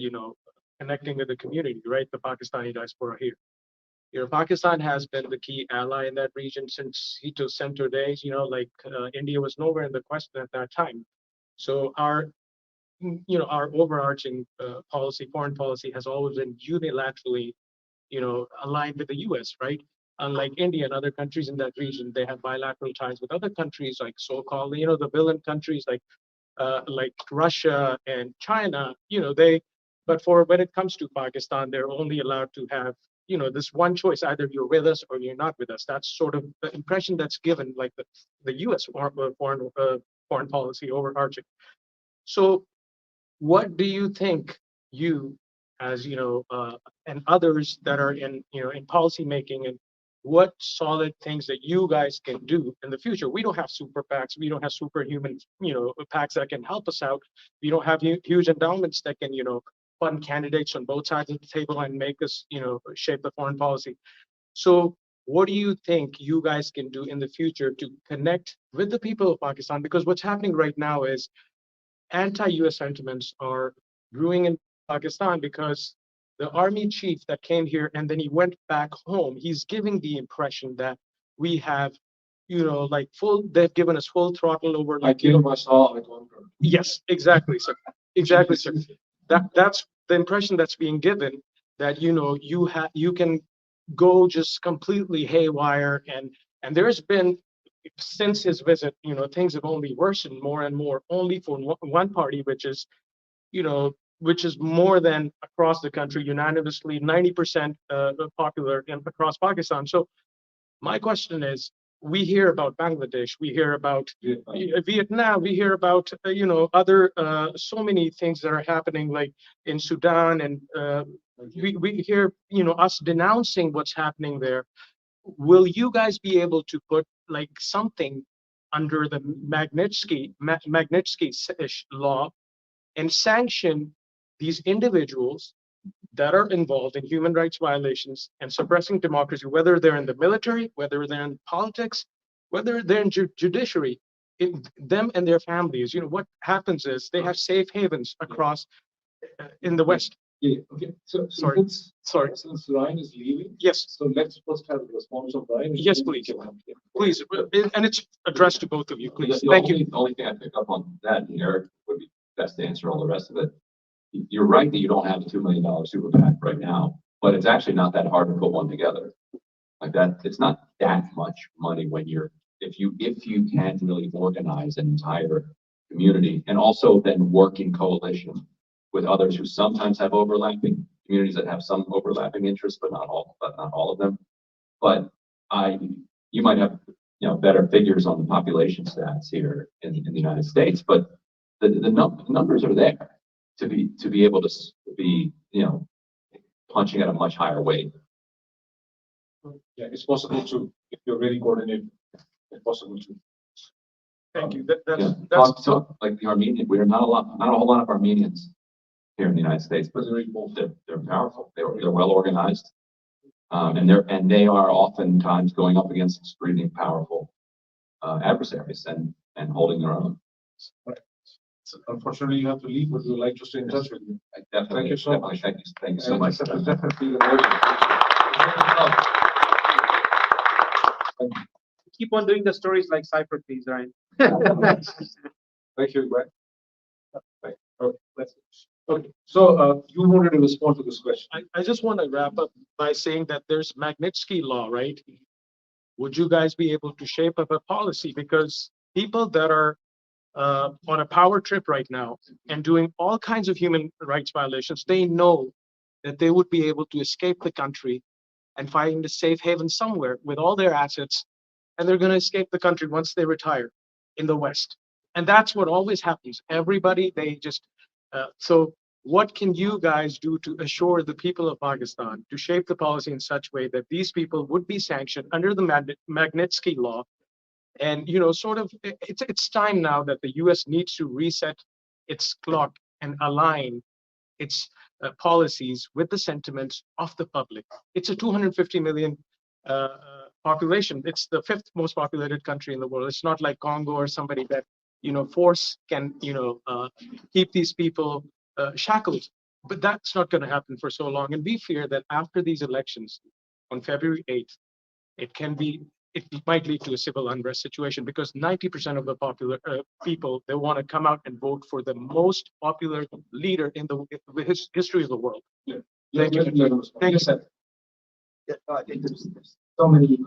connecting with the community, right? The Pakistani diaspora here. Pakistan has been the key ally in that region since Hito Center days, India was nowhere in the question at that time. So our overarching foreign policy has always been unilaterally, aligned with the US, right? Unlike India and other countries in that region, they have bilateral ties with other countries like so-called, the villain countries like Russia and China, but for when it comes to Pakistan, they're only allowed to have, this one choice, either you're with us or you're not with us. That's sort of the impression that's given, like the US foreign policy overarching. So what do you think you, as and others that are in policy making, and what solid things that you guys can do in the future? We don't have super PACs, we don't have superhuman PACs that can help us out. We don't have huge endowments that can fund candidates on both sides of the table and make us shape the foreign policy. So what do you think you guys can do in the future to connect with the people of Pakistan? Because what's happening right now is anti-US sentiments are brewing in Pakistan because the army chief that came here and then he went back home, he's giving the impression that we have, they've given us full throttle over. I killed my saw. Yes, exactly, sir. Exactly, sir. That's the impression that's being given, that you can go just completely haywire, and there's been, since his visit, things have only worsened more and more, only for one party, which is, which is more than across the country, unanimously 90% popular across Pakistan. So my question is, we hear about Bangladesh, we hear about Vietnam, we hear about other so many things that are happening, like in Sudan, and we hear us denouncing what's happening there. Will you guys be able to put like something under the Magnitsky law and sanction these individuals that are involved in human rights violations and suppressing democracy, whether they're in the military, whether they're in politics, whether they're in judiciary, them and their families? What happens is they have safe havens across in the West. Yeah, okay. So Sorry. Since Ryan is leaving, Yes, so let's first have the response of Ryan. and Yes, then we please. can have- yeah. please, and it's addressed to both of you, please. The Thank you. The only thing I pick up on that, and Eric would be best to answer all the rest of it. You're right that you don't have a $2 million super PAC right now, but it's actually not that hard to put one together. Like that, it's not that much money when if you can really organize an entire community and also then work in coalition with others who sometimes have overlapping communities that have some overlapping interests, but not all of them. But you might have better figures on the population stats here in the United States, but the numbers are there to be able to be punching at a much higher weight. Yeah, it's possible to, if you're really coordinated, it's possible to. Thank you. Yeah. That's So like the Armenian, we are not a whole lot of Armenians here in the United States, but they're powerful. They're well organized, and they are oftentimes going up against extremely powerful adversaries and holding their own. So unfortunately, you have to leave, but we would like to stay in touch with you. Thank you so much. Thank you so much. It's definitely the way. Keep on doing the stories like Cypher, please, Ryan. Thank you, Greg. Okay, so you wanted to respond to this question. I just want to wrap up by saying that there's Magnitsky law, right? Would you guys be able to shape up a policy? Because people that are on a power trip right now and doing all kinds of human rights violations, they know that they would be able to escape the country and find a safe haven somewhere with all their assets, and they're going to escape the country once they retire in the West. And that's what always happens. Everybody, they just, so what can you guys do to assure the people of Pakistan to shape the policy in such a way that these people would be sanctioned under the Magnitsky law? And, sort of, it's time now that the US needs to reset its clock and align its policies with the sentiments of the public. It's a 250 million population. It's the 5th most populated country in the world. It's not like Congo or somebody that, force can, keep these people shackled. But that's not going to happen for so long. And we fear that after these elections on February 8th, it might lead to a civil unrest situation, because 90% of the popular people, they want to come out and vote for the most popular leader in the history of the world. Yeah. Thank you. Thank you, sir. Yeah, I think there's so many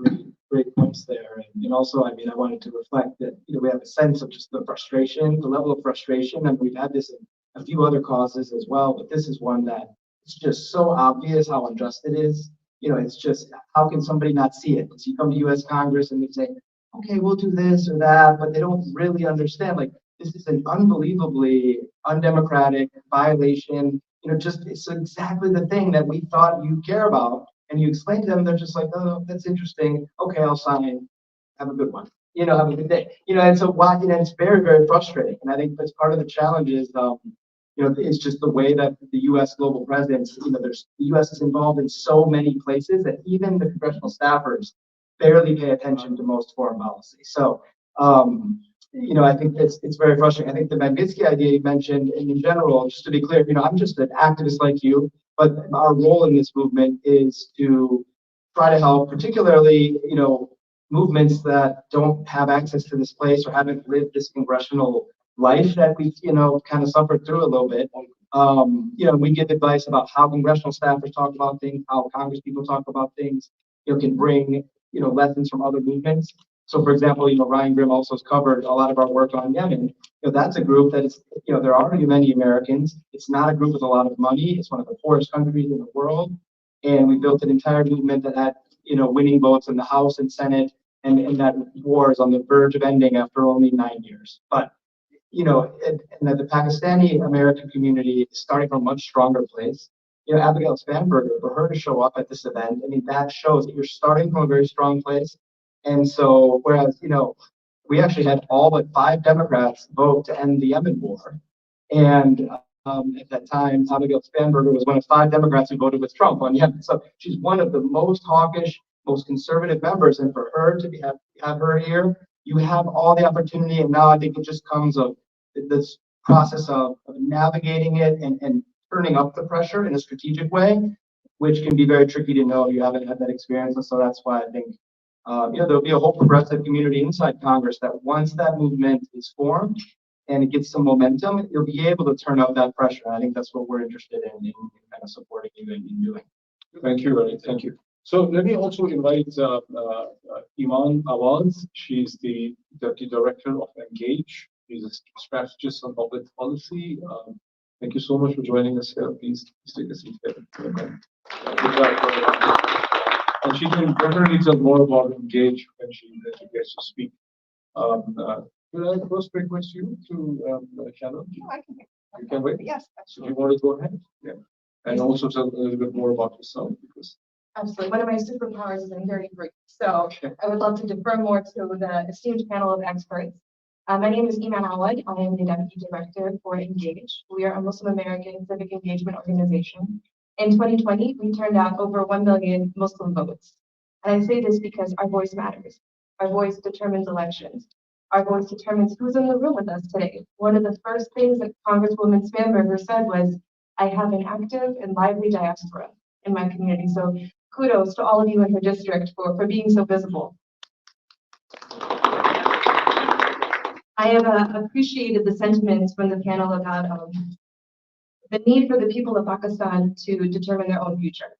great points there. And also, I mean, I wanted to reflect that, we have a sense of just the frustration, the level of frustration, and we've had this in a few other causes as well, but this is one that it's just so obvious how unjust it is. It's just, how can somebody not see it? Because you come to US Congress and they say, okay, we'll do this or that, but they don't really understand, like, this is an unbelievably undemocratic violation. It's exactly the thing that we thought you care about. And you explain to them, they're just like, oh, that's interesting. Okay, I'll sign. Have a good one. Have a good day. And so why, it's very, very frustrating. And I think that's part of the challenge is, it's just the way that the U.S. global presence, the U.S. is involved in so many places that even the congressional staffers barely pay attention to most foreign policy. So, I think it's very frustrating. I think the Magnitsky idea you mentioned, and in general, just to be clear, I'm just an activist like you, but our role in this movement is to try to help, particularly, movements that don't have access to this place or haven't lived this congressional life that we've, kind of suffered through a little bit. We give advice about how congressional staffers talk about things, how Congress people talk about things, can bring, lessons from other movements. So for example, Ryan Grimm also has covered a lot of our work on Yemen. That's a group that is, there are many Americans. It's not a group with a lot of money. It's one of the poorest countries in the world. And we built an entire movement that had, winning votes in the House and Senate, and that war is on the verge of ending after only 9 years. But, and that the Pakistani American community is starting from a much stronger place. Abigail Spanberger, for her to show up at this event, I mean, that shows that you're starting from a very strong place. And so, whereas, we actually had all but 5 Democrats vote to end the Yemen war. And at that time, Abigail Spanberger was one of 5 Democrats who voted with Trump on Yemen. So she's one of the most hawkish, most conservative members. And for her to have her here, you have all the opportunity. And now I think it just comes of this process of navigating it and turning up the pressure in a strategic way, which can be very tricky to know. You haven't had that experience. And so that's why I think there'll be a whole progressive community inside Congress that once that movement is formed and it gets some momentum, you'll be able to turn up that pressure. I think that's what we're interested in kind of supporting you in doing. Thank you, Ray. Thank you. So let me also invite Iman Awaz. She's the Deputy Director of Engage. She's a strategist on public policy. Thank you so much for joining us here. Please take a seat here. Okay. And she can definitely tell more about Engage when she gets to speak. Will I first request you to Shannon? No, I can. You can wait? Yes, So you want to go ahead? Yeah. And also tell a little bit more about yourself because. absolutely. One of my superpowers is I'm very brief. So I would love to defer more to the esteemed panel of experts. My name is Iman Awad. I am the Deputy Director for Engage. We are a Muslim American civic engagement organization. In 2020, we turned out over 1 million Muslim votes. And I say this because our voice matters. Our voice determines elections. Our voice determines who's in the room with us today. One of the first things that Congresswoman Spanberger said was, I have an active and lively diaspora in my community. So kudos to all of you in her district for being so visible. I have appreciated the sentiments from the panel about the need for the people of Pakistan to determine their own future.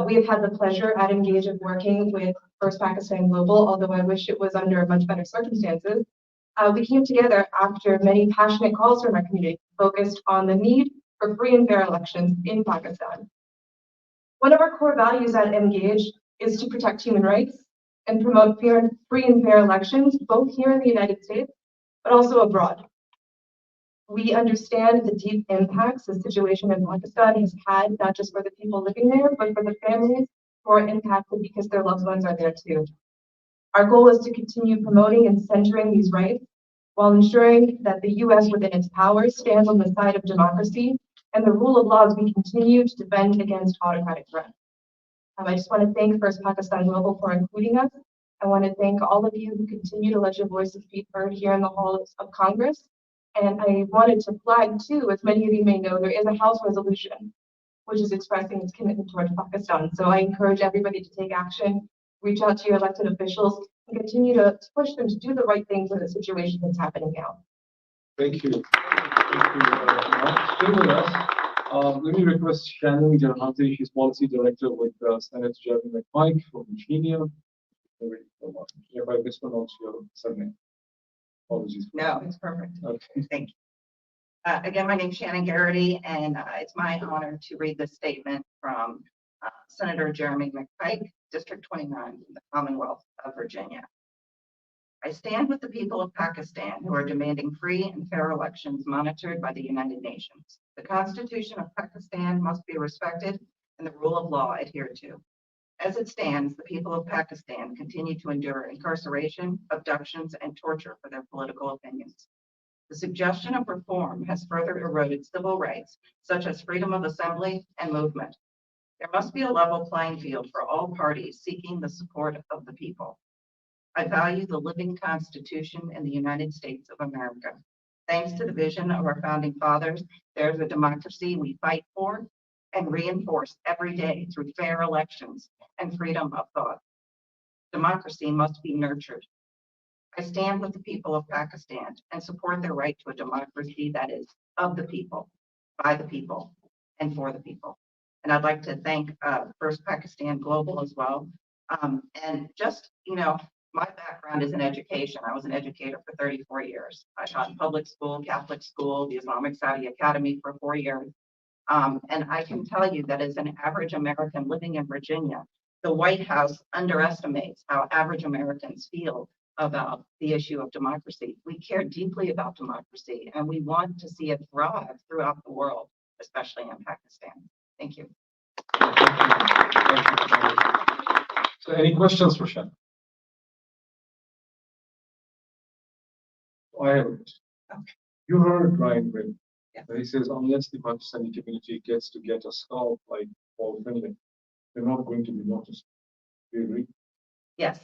We have had the pleasure at Engage of working with First Pakistan Global, although I wish it was under much better circumstances. We came together after many passionate calls from our community focused on the need for free and fair elections in Pakistan. One of our core values at Engage is to protect human rights and promote free and fair elections, both here in the United States, but also abroad. We understand the deep impacts the situation in Pakistan has had, not just for the people living there, but for the families who are impacted because their loved ones are there too. Our goal is to continue promoting and centering these rights while ensuring that the U.S. within its powers stands on the side of democracy and the rule of law as we continue to defend against autocratic threats. I just want to thank First Pakistan Global for including us. I want to thank all of you who continue to let your voices be heard here in the halls of Congress. And I wanted to flag too, as many of you may know, there is a House resolution which is expressing its commitment towards Pakistan. So I encourage everybody to take action, reach out to your elected officials, and continue to push them to do the right thing for the situation that's happening now. Thank you. Thank you. Stay with us. Let me request Shannon Gerhati. She's Policy Director with Senator Jeremy McPike from Virginia. If I mispronounce your surname, apologies. No, it's perfect. Okay. Thank you. Again, my name is Shannon Garrity, and it's my honor to read this statement from Senator Jeremy McPike, District 29 in the Commonwealth of Virginia. I stand with the people of Pakistan who are demanding free and fair elections monitored by the United Nations. The Constitution of Pakistan must be respected and the rule of law adhered to. As it stands, the people of Pakistan continue to endure incarceration, abductions, and torture for their political opinions. The suggestion of reform has further eroded civil rights, such as freedom of assembly and movement. There must be a level playing field for all parties seeking the support of the people. I value the living Constitution in the United States of America. Thanks to the vision of our founding fathers, there's a democracy we fight for and reinforce every day through fair elections and freedom of thought. Democracy must be nurtured. I stand with the people of Pakistan and support their right to a democracy that is of the people, by the people, and for the people. And I'd like to thank First Pakistan Global as well. And just, my background is in education. I was an educator for 34 years. I taught in public school, Catholic school, the Islamic Saudi Academy for 4 years. And I can tell you that as an average American living in Virginia, the White House underestimates how average Americans feel about the issue of democracy. We care deeply about democracy, and we want to see it thrive throughout the world, especially in Pakistan. Thank you. So any questions for Shannon? I have it. You heard Ryan Gray. Yeah. He says, unless the Pakistani community gets to get a scalp like Paul Finley, they're not going to be noticed. Do you agree? Yes.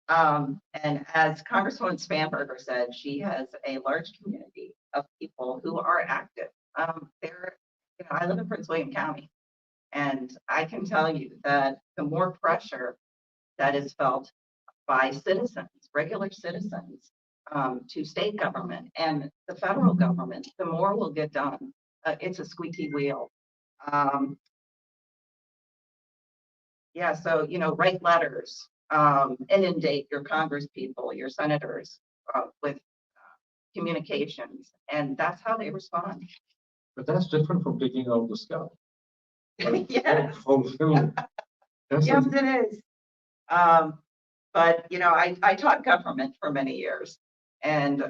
And as Congresswoman Spanberger said, she has a large community of people who are active. I live in Prince William County, and I can tell you that the more pressure that is felt by citizens, regular citizens, to state government and the federal government, the more will get done. It's a squeaky wheel. Yeah, so, write letters, inundate your Congress people, your senators with communications, and that's how they respond. But that's different from taking out the scalp. Yes. Fulfill. Yes, it is. But, I taught government for many years. And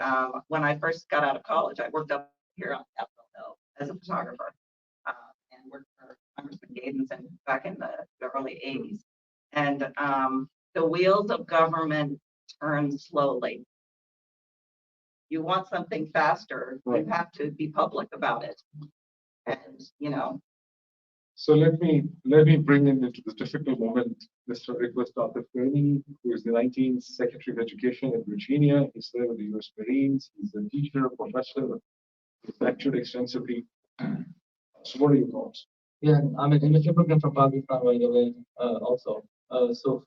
when I first got out of college, I worked up here on Capitol Hill as a photographer and worked for Congressman Gadenson back in the early 80s. And the wheels of government turn slowly. You want something faster, you have to be public about it. And, So let me bring in into this difficult moment Mr. Nicholas Dr. Kearney, who is the 19th Secretary of Education at Virginia. He served with the U.S. Marines. He's a teacher, professor. He's lectured extensively. So what are your thoughts? Yeah, I'm an immigrant from Pakistan, by the way, also. So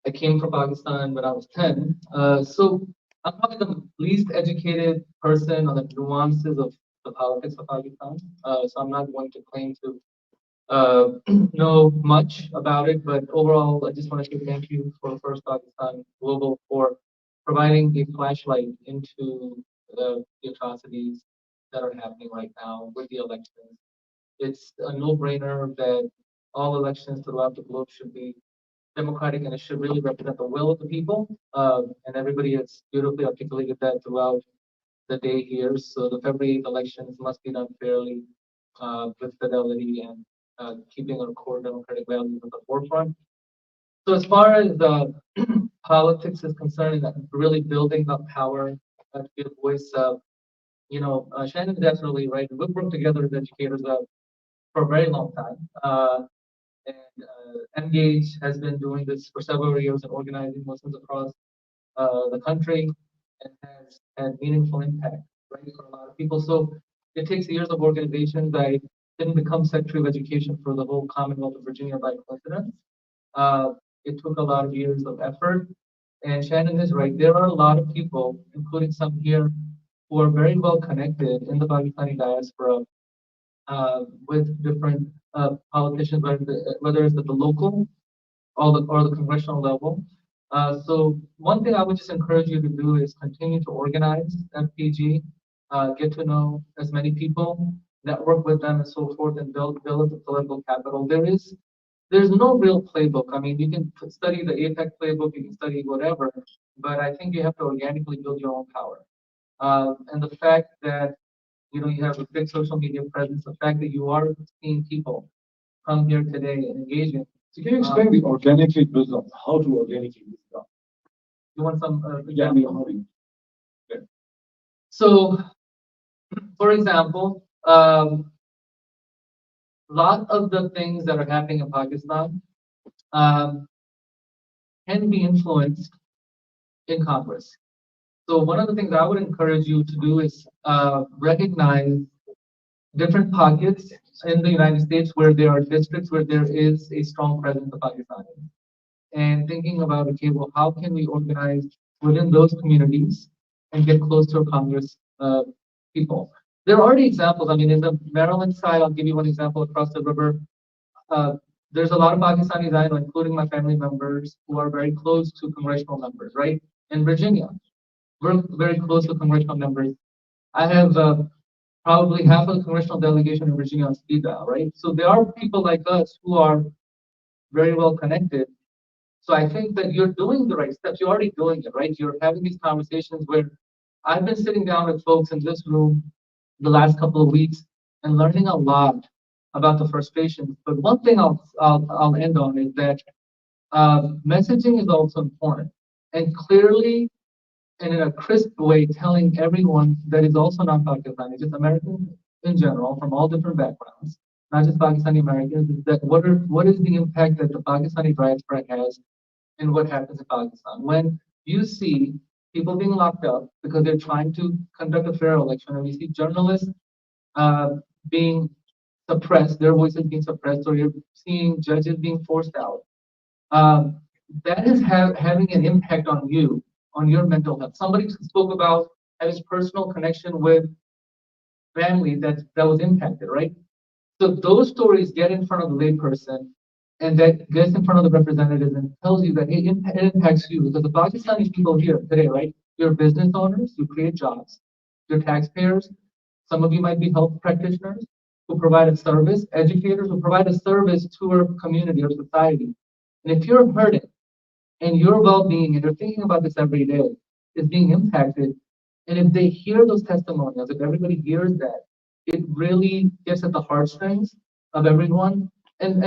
I came from Pakistan when I was 10. So I'm probably the least educated person on the nuances of the politics of Pakistan. So I'm not going to claim to know much about it, but overall, I just want to say thank you for First Pakistan Global for providing a flashlight into the atrocities that are happening right now with the elections. It's a no-brainer that all elections throughout the globe should be democratic and it should really represent the will of the people. And everybody has beautifully articulated that throughout the day here. So the February 8th elections must be done fairly, with fidelity and keeping our core democratic values at the forefront. So as far as the politics is concerned, and really building up power to give voice, Shannon is absolutely right. We've worked together as educators for a very long time. Engage has been doing this for several years and organizing Muslims across the country and has had meaningful impact, right, for a lot of people. So it takes years of organization. I didn't become Secretary of Education for the whole Commonwealth of Virginia by coincidence. It took a lot of years of effort. And Shannon is right. There are a lot of people, including some here, who are very well connected in the Pakistani diaspora with different politicians, whether it's at the local or the congressional level. So one thing I would just encourage you to do is continue to organize FPG, get to know as many people, network with them and so forth, and build the political capital. There's no real playbook. I mean, you can study the APEC playbook, you can study whatever, but I think you have to organically build your own power. And the fact that you have a big social media presence, the fact that you are seeing people come here today and engaging. So can you explain the organically build up? How to organically build up? You want some example? Yeah. So, for example, lot of the things that are happening in Pakistan can be influenced in Congress. So one of the things I would encourage you to do is recognize different pockets in the United States where there are districts where there is a strong presence of Pakistanis. And thinking about, okay, well, how can we organize within those communities and get close to Congress people? There are already examples. I mean, in the Maryland side, I'll give you one example across the river. there's a lot of Pakistanis I know, including my family members, who are very close to congressional members, right? In Virginia, we're very close to congressional members. I have probably half of the congressional delegation in Virginia on speed dial, right? So there are people like us who are very well connected. So I think that you're doing the right steps. You're already doing it, right? You're having these conversations where I've been sitting down with folks in this room the last couple of weeks and learning a lot about the frustrations. But one thing I'll end on is that messaging is also important, and clearly and in a crisp way telling everyone that is also not Pakistani, just Americans in general from all different backgrounds, not just Pakistani Americans, is that what is the impact that the Pakistani diaspora has in what happens in Pakistan. When you see people being locked up because they're trying to conduct a fair election, and we see journalists being suppressed, their voices being suppressed, or you're seeing judges being forced out, that is having an impact on you, on your mental health. Somebody spoke about his personal connection with family that was impacted, right? So those stories get in front of the layperson, and that gets in front of the representatives and tells you that it impacts you. Because the Pakistani people here today, right? You're business owners, you create jobs, you're taxpayers. Some of you might be health practitioners who provide a service, educators who provide a service to our community or society. And if you're hurting and your well-being, and you're thinking about this every day, is being impacted, and if they hear those testimonials, if everybody hears that, it really gets at the heartstrings of everyone. And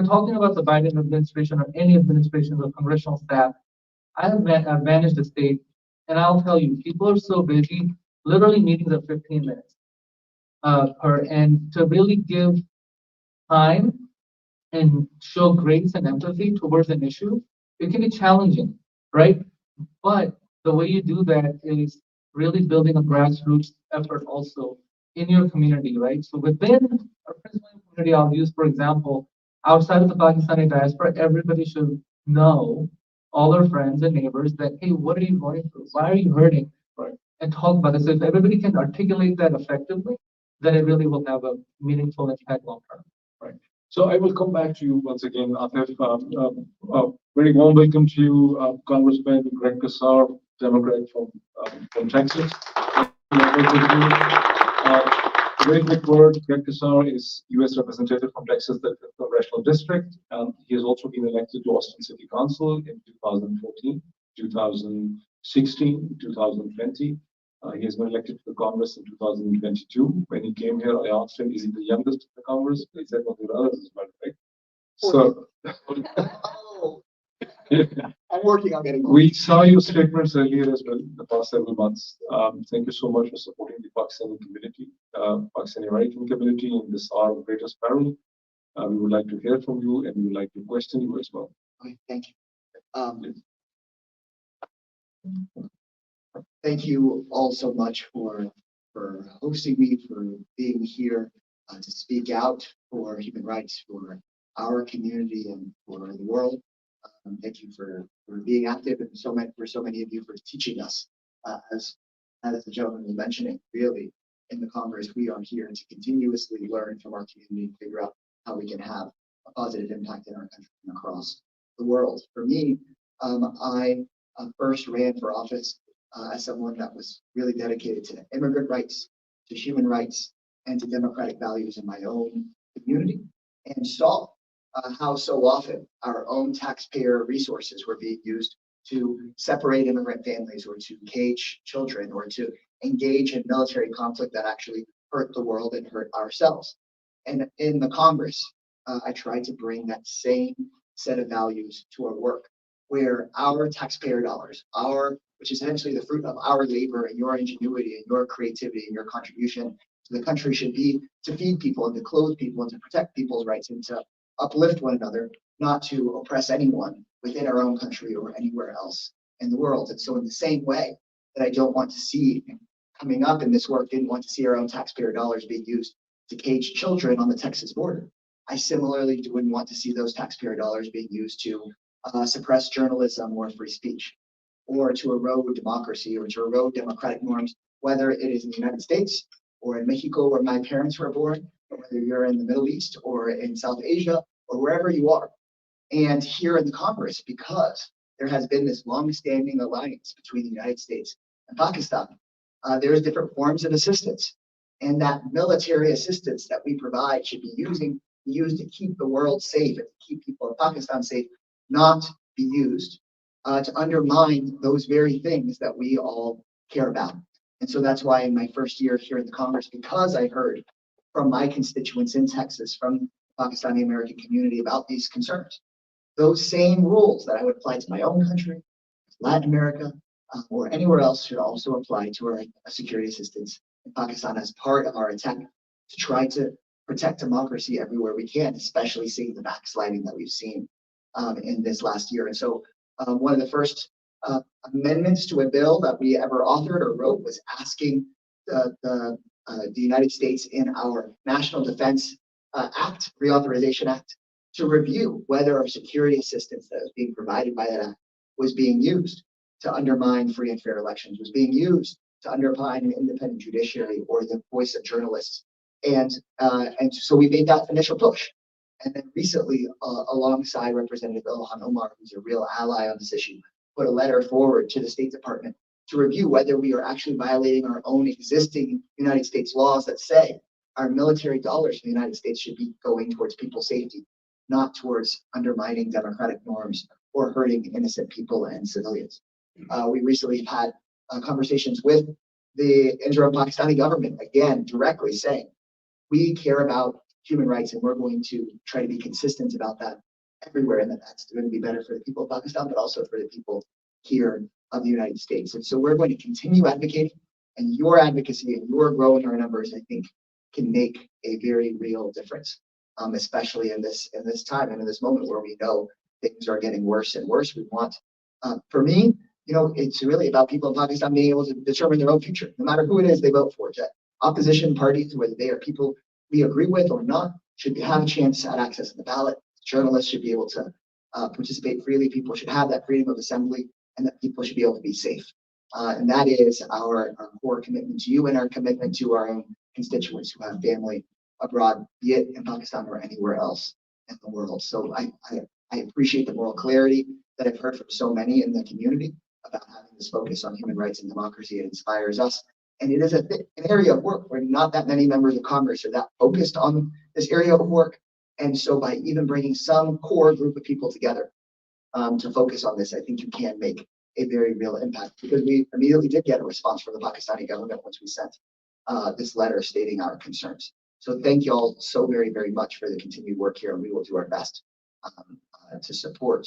talking about the Biden administration or any administration or congressional staff, I've managed the state, and I'll tell you, people are so busy. Literally, meetings are 15 minutes and to really give time and show grace and empathy towards an issue, it can be challenging, right? But the way you do that is really building a grassroots effort also in your community, right? So within our principal community, I'll use, for example, outside of the Pakistani diaspora, everybody should know, all our friends and neighbors, that, hey, what are you going through? Why are you hurting? Right? And talk about this. If everybody can articulate that effectively, then it really will have a meaningful impact long term, right? So I will come back to you once again, Atif. Very warm welcome to you, Congressman Greg Casar, Democrat from Texas. Very quick word, Greg Casar is U.S. representative from Texas, the Congressional District. He has also been elected to Austin City Council in 2014, 2016, 2020. He has been elected to the Congress in 2022. When he came here, I asked him, is he the youngest in the Congress? He said, well, there are others as well, right? So, I'm working on getting. We saw your statements earlier as well in the past several months. Thank you so much for supporting the Pakistani community, Pakistani American community in this hour of greatest peril. We would like to hear from you, and we would like to question you as well. Okay, thank you. Thank you all so much for hosting me, for being here to speak out for human rights for our community and for the world. Thank you for being active, and for so many of you for teaching us. As the gentleman was mentioning, really in the Congress, we are here to continuously learn from our community and figure out how we can have a positive impact in our country and across the world. For me, I first ran for office as someone that was really dedicated to immigrant rights, to human rights, and to democratic values in my own community, and saw how so often our own taxpayer resources were being used to separate immigrant families, or to cage children, or to engage in military conflict that actually hurt the world and hurt ourselves. And in the Congress, I tried to bring that same set of values to our work, where our taxpayer dollars, which is essentially the fruit of our labor and your ingenuity and your creativity and your contribution to the country, should be to feed people and to clothe people and to protect people's rights and to uplift one another, not to oppress anyone within our own country or anywhere else in the world. And so in the same way that I don't want to see coming up in this work, didn't want to see our own taxpayer dollars being used to cage children on the Texas border, I similarly wouldn't want to see those taxpayer dollars being used to suppress journalism or free speech, or to erode democracy, or to erode democratic norms, whether it is in the United States or in Mexico, where my parents were born, or whether you're in the Middle East or in South Asia or wherever you are. And here in the Congress, because there has been this long-standing alliance between the United States and Pakistan, there's different forms of assistance. And that military assistance that we provide should be used to keep the world safe and to keep people in Pakistan safe, not be used to undermine those very things that we all care about. And so that's why in my first year here in the Congress, because I heard from my constituents in Texas, from the Pakistani American community about these concerns, those same rules that I would apply to my own country, Latin America, or anywhere else should also apply to our security assistance in Pakistan as part of our attempt to try to protect democracy everywhere we can, especially seeing the backsliding that we've seen in this last year. And so one of the first amendments to a bill that we ever authored or wrote was asking the United States in our National Defense Act, Reauthorization Act, to review whether our security assistance that was being provided by that act was being used to undermine free and fair elections, was being used to undermine an independent judiciary or the voice of journalists. And so we made that initial push. And then recently, alongside Representative Ilhan Omar, who's a real ally on this issue, put a letter forward to the State Department to review whether we are actually violating our own existing United States laws that say our military dollars in the United States should be going towards people's safety, not towards undermining democratic norms or hurting innocent people and civilians. We recently had conversations with the interim Pakistani government, again, directly saying, we care about human rights and we're going to try to be consistent about that everywhere, and that's going to be better for the people of Pakistan, but also for the people here of the United States. And so we're going to continue advocating, and your advocacy and your growing our numbers, I think, can make a very real difference, especially in this time and in this moment where we know things are getting worse and worse. We want, for me, it's really about people in Pakistan being able to determine their own future, no matter who it is they vote for. Opposition parties, whether they are people we agree with or not, should have a chance at access to the ballot. Journalists should be able to participate freely. People should have that freedom of assembly, and that people should be able to be safe. And that is our core commitment to you and our commitment to our own constituents who have family abroad, be it in Pakistan or anywhere else in the world. So I appreciate the moral clarity that I've heard from so many in the community about having this focus on human rights and democracy. It inspires us. And it is an area of work where not that many members of Congress are that focused on this area of work. And so by even bringing some core group of people together to focus on this, I think you can make a very real impact, because we immediately did get a response from the Pakistani government once we sent this letter stating our concerns. So thank you all so very, very much for the continued work here, and we will do our best to support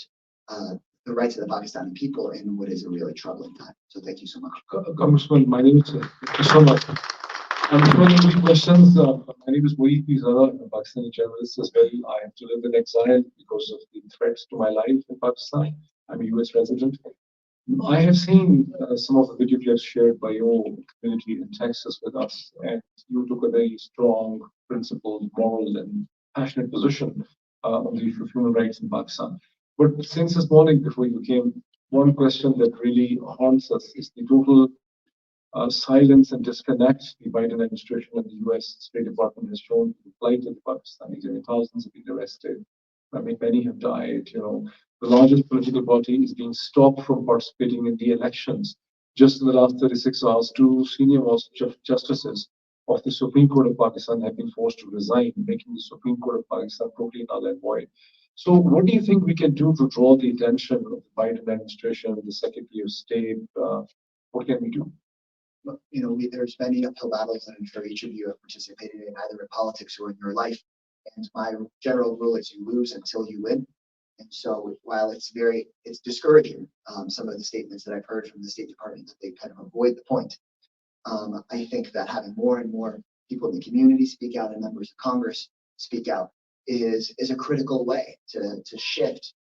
the rights of the Pakistani people in what is a really troubling time. So thank you so much. Congressman, my name is, thank you so much. Before any questions, my name is Mohit Pizara. I'm a Pakistani journalist as well. I have to live in exile because of the threats to my life in Pakistan. I'm a US resident. I have seen some of the video clips shared by your community in Texas with us, and you took a very strong, principled, moral, and passionate position on the issue of human rights in Pakistan. But since this morning, before you came, one question that really haunts us is the total silence and disconnect the Biden administration and the US State Department has shown to the plight of the Pakistanis. I mean, thousands have been arrested. I mean, many have died. The largest political party is being stopped from participating in the elections. Just in the last 36 hours, 2 senior most justices of the Supreme Court of Pakistan have been forced to resign, making the Supreme Court of Pakistan totally null and void. So what do you think we can do to draw the attention of the Biden administration, the Secretary of State? What can we do? There's many uphill battles that I'm sure each of you have participated in, either in politics or in your life. And my general rule is you lose until you win. And so while it's discouraging, some of the statements that I've heard from the State Department, that they kind of avoid the point. I think that having more and more people in the community speak out and members of Congress speak out is a critical way to shift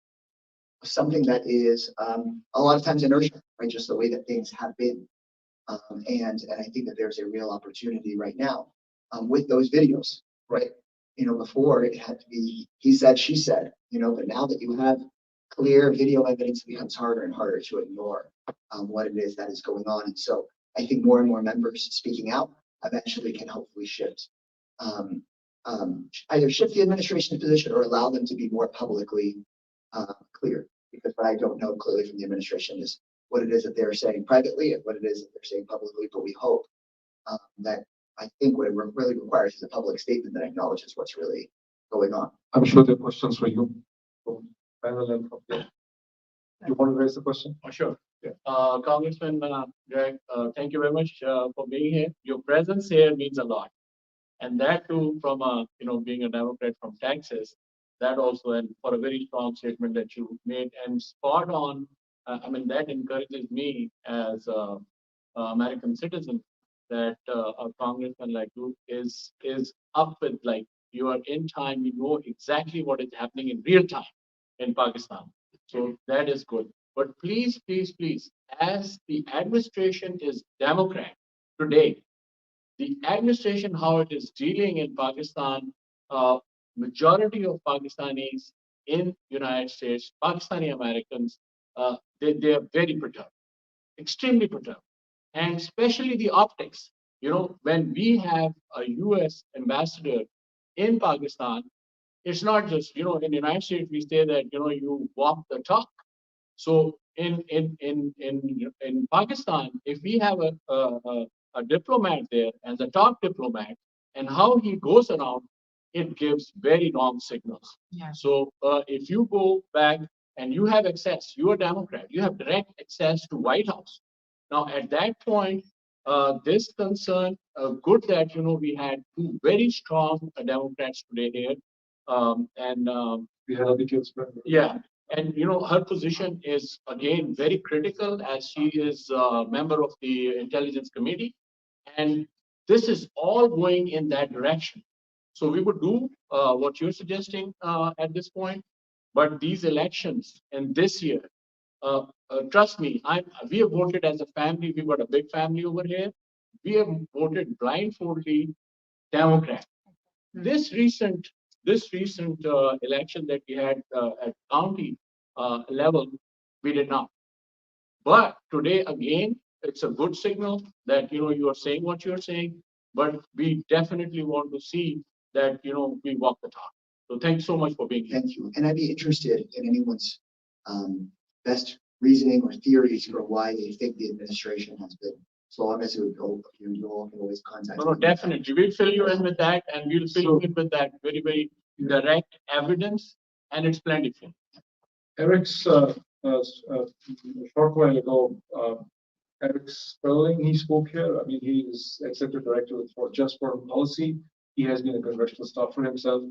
something that is a lot of times inertia, right? Just the way that things have been. And I think that there's a real opportunity right now with those videos, right? Before it had to be he said, she said, but now that you have clear video evidence, it becomes harder and harder to ignore what it is that is going on. And so I think more and more members speaking out eventually can hopefully shift either shift the administration's position or allow them to be more publicly clear. Because what I don't know clearly from the administration is what it is that they're saying privately and what it is that they're saying publicly. But we hope that I think what it really requires is a public statement that acknowledges what's really going on. I'm sure there are questions for you. From panel and from here. You want to raise the question? Oh, sure. Yeah. Congressman Greg, thank you very much for being here. Your presence here means a lot. And that too, from being a Democrat from Texas, that also, and for a very strong statement that you made and spot on. That encourages me as a American citizen that a congressman like you is up with, like, you are in time, you know exactly what is happening in real time in Pakistan. So that is good. But please, please, please, as the administration is Democrat today, the administration, how it is dealing in Pakistan, majority of Pakistanis in United States, Pakistani Americans, they are very perturbed, extremely perturbed. And especially the optics, when we have a US ambassador in Pakistan, it's not just, in the United States, we say that, you walk the talk. So in Pakistan, if we have a diplomat there as a top diplomat, and how he goes around, it gives very wrong signals. Yeah. So if you go back and you have access, you are Democrat, you have direct access to White House. Now at that point, this concern, good that we had two very strong Democrats today here, We had other kids. yeah. And her position is again very critical as she is a member of the Intelligence Committee, and this is all going in that direction. So we would do what you're suggesting at this point, but these elections and this year, trust me, we have voted as a family. We've got a big family over here. We have voted blindfoldly Democrat. This recent election that we had at county level, we did not. But today again, it's a good signal that you are saying what you're saying. But we definitely want to see that we walk the talk. So thanks so much for being here. Thank you. And I'd be interested in anyone's best reasoning or theories for why they think the administration has been. So long as it would go, you all can always contact. No, definitely. We'll fill you in with that, and we'll fill you in with that very, very direct evidence, and it's plentiful. Eric's a short while ago, Eric Sperling, he spoke here. He is executive director for Just Foreign Policy. He has been a congressional staffer himself.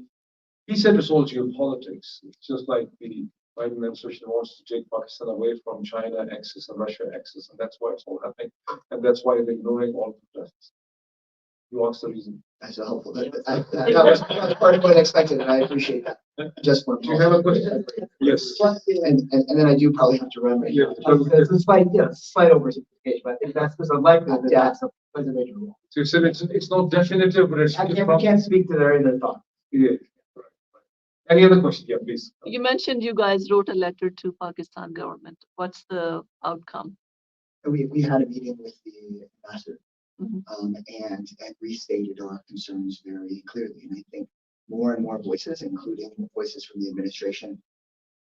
He said it's all geopolitics. It's just like the Biden administration wants to take Pakistan away from China axis and Russia axis, and that's why it's all happening. And that's why they're ignoring all protests. You asked the reason. That's helpful. That was part of what I expected, and I appreciate that. Just one. Do you have a question? Yes. And then I do probably have to run right now. It's a slight oversimplification, but I think that's because unlikely that that's a presidential role. So you said it's not definitive, but it's. We can't speak to their inner thought. Yeah. Any other question? Yeah, please. You mentioned you guys wrote a letter to Pakistan government. What's the outcome? We had a meeting with the ambassador. Mhm. And restated our concerns very clearly. And I think more and more voices, including voices from the administration,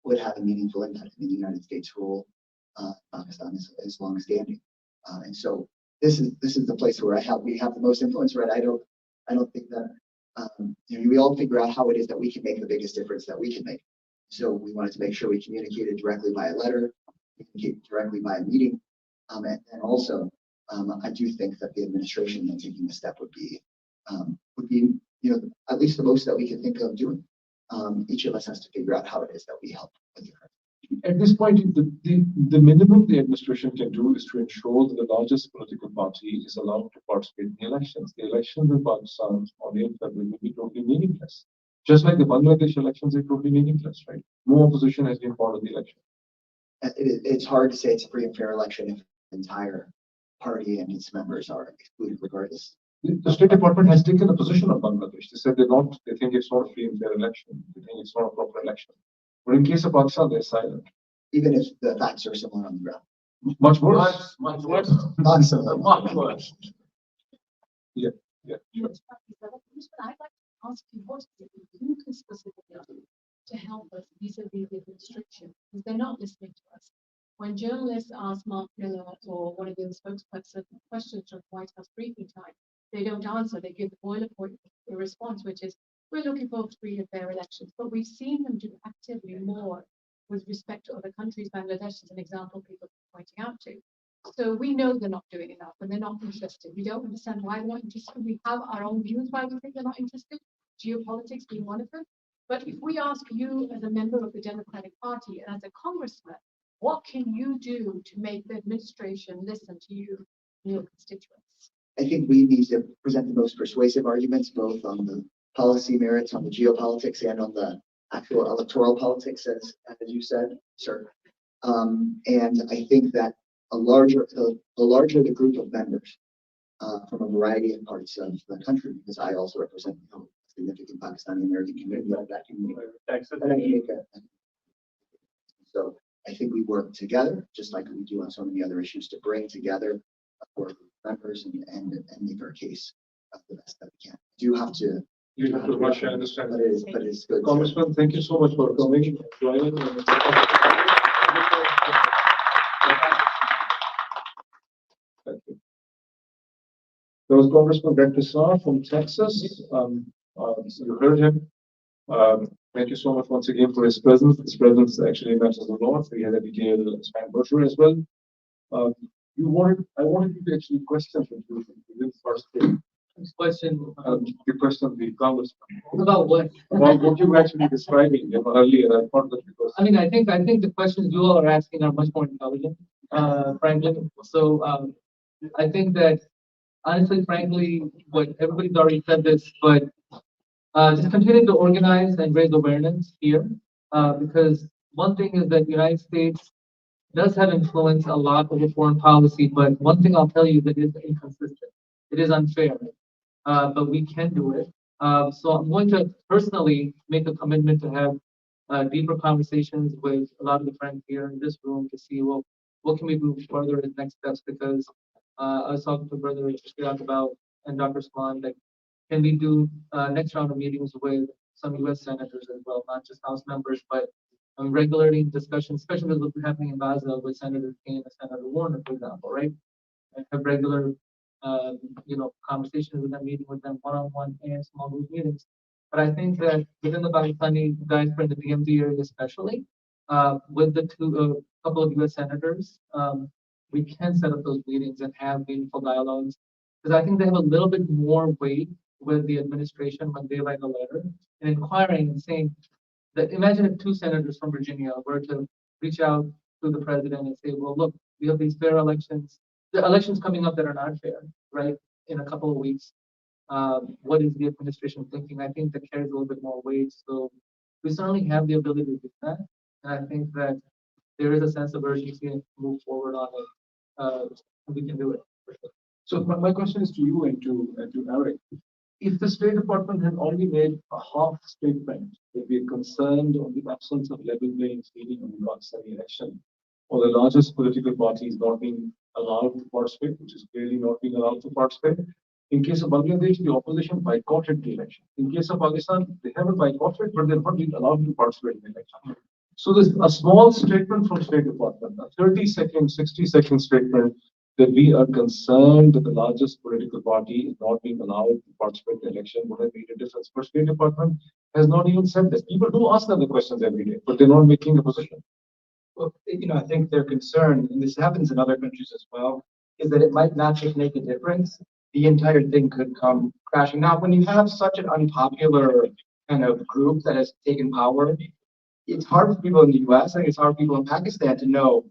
would have a meaningful impact in the United States' role. Pakistan is longstanding, and so this is the place where we have the most influence. Right? I don't think that we all figure out how it is that we can make the biggest difference that we can make. So we wanted to make sure we communicated directly by a letter, communicate directly by a meeting, and also. I do think that the administration then taking the step would be at least the most that we can think of doing. Each of us has to figure out how it is that we help with the country. At this point, the minimum the administration can do is to ensure that the largest political party is allowed to participate in the elections. The elections in Pakistan on 8th February will be totally meaningless. Just like the Bangladesh elections are totally meaningless, right? No opposition has been part of the election. It's hard to say it's a free and fair election if the entire party and its members are excluded regardless. The State Department has taken a position on Bangladesh. They said they think it's not a free and fair election. They think it's not a proper election. But in case of Pakistan, they're silent. Even if the facts are similar on the ground. Much worse. Much worse. Not similar. Much worse. Yeah. Sure. I'd like ask you what is it that you can specifically do to help us vis-a-vis the administration, because they're not listening to us. When journalists ask Mark Miller or one of the spokespersons questions from White House briefing time, they don't answer. They give the boilerplate response, which is, we're looking for free and fair elections. But we've seen them do actively more with respect to other countries. Bangladesh is an example people are pointing out to. So we know they're not doing enough and they're not interested. We don't understand why they're not interested. We have our own views why we think they're not interested, geopolitics being one of them. But if we ask you as a member of the Democratic Party and as a congressman, what can you do to make the administration listen to you and your constituents? I think we need to present the most persuasive arguments, both on the policy merits, on the geopolitics, and on the actual electoral politics, as you said, sir. And I think that the larger the group of members from a variety of parts of the country, because I also represent a significant Pakistani American community of that community. So I think we work together, just like we do on so many other issues, to bring together our members and make our case the best that we can. You have to. You have to rush, I understand. But it's good. Congressman, thank you so much for coming. Joining. Thank you. There was Congressman Greg Tissar from Texas. You heard him. Thank you so much once again for his presence. His presence actually matters a lot. We had a detailed Span brochure as well. I wanted you to actually question the first thing. Question. The question the Congressman. About what? About what you were actually describing earlier. I thought that because. I mean, I think the questions you all are asking are much more intelligent, frankly. So I think that honestly, frankly, what everybody's already said this, but just continue to organize and raise awareness here, because one thing is that the United States does have influence a lot over foreign policy, but one thing I'll tell you that is inconsistent. It is unfair, but we can do it. So I'm going to personally make a commitment to have deeper conversations with a lot of the friends here in this room to see, well, what can we do further as next steps, because I was talking to Brother Ishtiaq about, and Dr. Swan, like, can we do next round of meetings with some U.S. senators as well, not just House members, but regularly discussions, especially with what's happening in Basel with Senator Kaine and Senator Warner, for example, right? And have regular, conversations with them, meeting with them one-on-one and small group meetings. But I think that within the Pakistani diaspora in the DMZ area, especially, with the couple of U.S. senators, we can set up those meetings and have meaningful dialogues, because I think they have a little bit more weight with the administration when they write a letter and inquiring and saying that, imagine if two senators from Virginia were to reach out to the president and say, well, look, we have these fair elections, the elections coming up that are not fair, right, in a couple of weeks. What is the administration thinking? I think that carries a little bit more weight. So we certainly have the ability to do that. And I think that there is a sense of urgency to move forward on it. We can do it. For sure. So my question is to you and to Eric. If the State Department had only made a half statement that we are concerned on the absence of level playing field on the Pakistani election, or the largest political parties not being allowed to participate, which is clearly not being allowed to participate. In case of Bangladesh, the opposition boycotted the election. In case of Pakistan, they haven't boycotted, but they're not being allowed to participate in the election. So there's a small statement from State Department, a 30-second, 60-second statement that we are concerned that the largest political party is not being allowed to participate in the election would have made a difference. But State Department has not even said this. People do ask them the questions every day, but they're not making a position. Well, I think their concern, and this happens in other countries as well, is that it might not just make a difference. The entire thing could come crashing. Now, when you have such an unpopular kind of group that has taken power, it's hard for people in the US, I think it's hard for people in Pakistan to know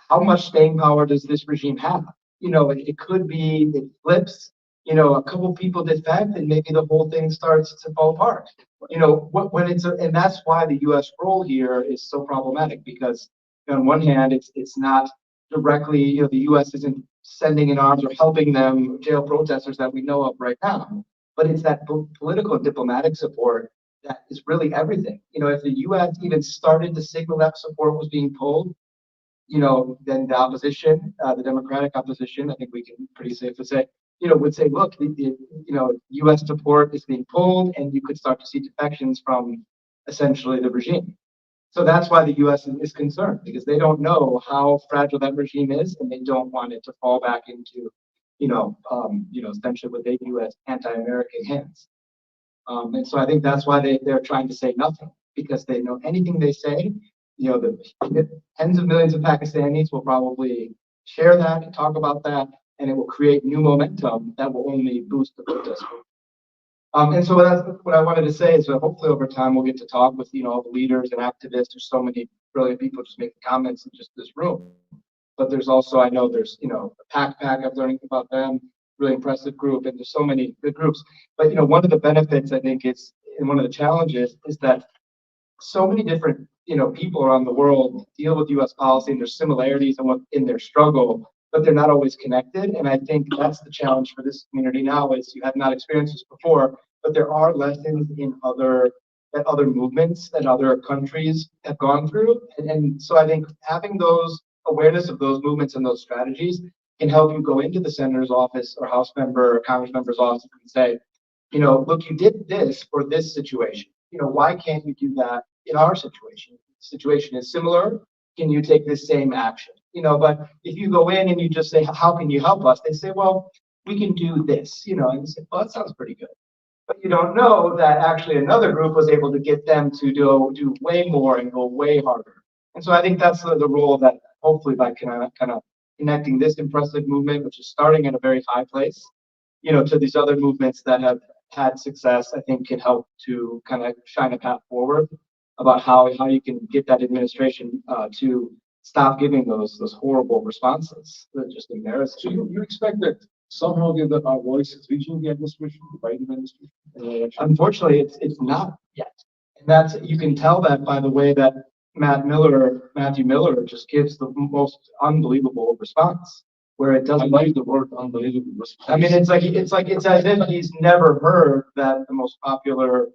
how much staying power does this regime have. It could be, it flips, a couple people defect and maybe the whole thing starts to fall apart. And that's why the US role here is so problematic, because on one hand, it's not directly, the US isn't sending in arms or helping them jail protesters that we know of right now, but it's that political and diplomatic support that is really everything. If the US even started to signal that support was being pulled, then the opposition, the Democratic opposition, I think we can pretty safe to say, would say, look, U.S. support is being pulled, and you could start to see defections from essentially the regime. So that's why the U.S. is concerned, because they don't know how fragile that regime is, and they don't want it to fall back into, essentially what they view as anti-American hands. And so I think that's why they're trying to say nothing, because they know anything they say, the tens of millions of Pakistanis will probably share that and talk about that, and it will create new momentum that will only boost the protest movement. And so that's what I wanted to say is that hopefully over time we'll get to talk with all the leaders and activists. There's so many brilliant people just making comments in just this room. But there's also, I know there's the Pack I've learned about them, really impressive group, and there's so many good groups. But one of the benefits I think is, and one of the challenges is that so many different people around the world deal with U.S. policy, and there's similarities in their struggle, but they're not always connected. And I think that's the challenge for this community now is you have not experienced this before, but there are lessons in other movements that other countries have gone through. And so I think having those awareness of those movements and those strategies can help you go into the senator's office or House member or Congress member's office and say, look, you did this for this situation. Why can't you do that in our situation? The situation is similar. Can you take this same action? But if you go in and you just say, how can you help us? They say, well, we can do this, and you say, well, that sounds pretty good. But you don't know that actually another group was able to get them to do way more and go way harder. And so I think that's the role that hopefully by kind of connecting this impressive movement, which is starting at a very high place, to these other movements that have had success, I think can help to kind of shine a path forward about how you can get that administration to stop giving those horrible responses that just embarrass. So you expect that somehow that our voice is reaching the administration, the Biden administration? Unfortunately, it's not yet. And that's, you can tell that by the way that Matthew Miller just gives the most unbelievable response, where it doesn't. I like the word unbelievable response. I mean, it's as if he's never heard that the most popular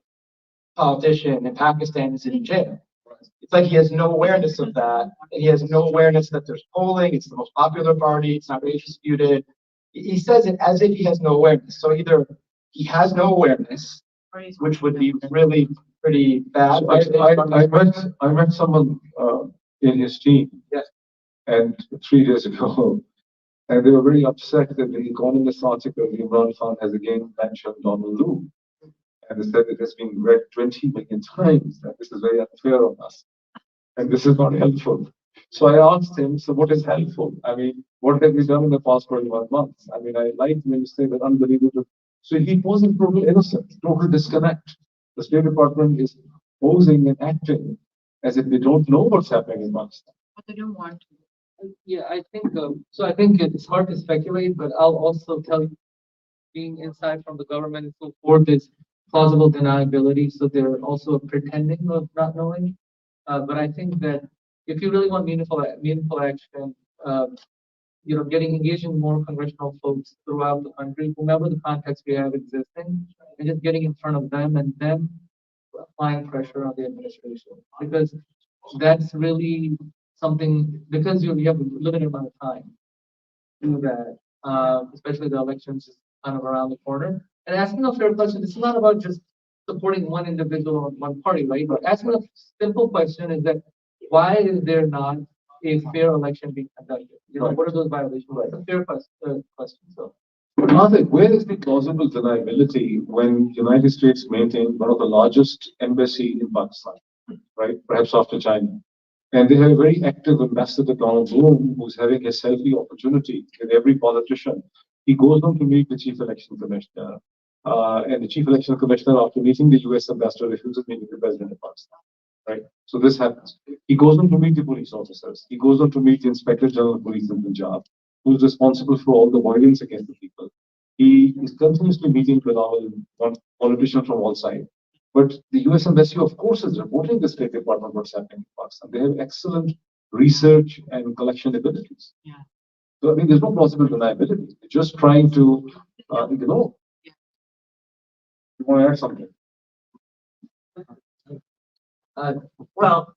politician in Pakistan is in jail. It's like he has no awareness of that, and he has no awareness that there's polling. It's the most popular party. It's not really disputed. He says it as if he has no awareness. So either he has no awareness, which would be really pretty bad. So I met someone in his team, yes, and 3 days ago, and they were very upset that the Economist article, Imran Khan has again mentioned Donald Lu. And they said it has been read 20 million times, and this is very unfair on us. And this is not helpful. So I asked him, so what is helpful? I mean, what have we done in the past 21 months? I mean, I like when you say that unbelievable. So he wasn't total innocent, total disconnect. The State Department is posing and acting as if they don't know what's happening in Pakistan. But they don't want to. Yeah, I think so. I think it's hard to speculate, but I'll also tell you, being inside from the government and so forth is plausible deniability. So they're also pretending of not knowing. But I think that if you really want meaningful action, getting engaging more congressional folks throughout the country, whomever the context we have existing, and just getting in front of them and them applying pressure on the administration, because that's really something, because you have a limited amount of time to do that, especially the elections kind of around the corner. And asking a fair question, this is not about just supporting one individual or one party, right? But asking a simple question is that why is there not a fair election being conducted? What are those violations? It's a fair question. So. But Nathik, where is the plausible deniability when the United States maintained one of the largest embassy in Pakistan, right? Perhaps after China. And they have a very active ambassador, Donald Bloom, who's having a selfie opportunity with every politician. He goes on to meet the chief election commissioner. And the chief election commissioner, after meeting the US ambassador, refuses meeting the president of Pakistan. Right? So this happens. He goes on to meet the police officers. He goes on to meet the Inspector General of Police in Punjab, who's responsible for all the violence against the people. He is continuously meeting with one politician from all sides. But the US Embassy, of course, is reporting the State Department what's happening in Pakistan. They have excellent research and collection abilities. Yeah. So, I mean, there's no plausible deniability. They're just trying to ignore. Yeah. You want to add something? Well,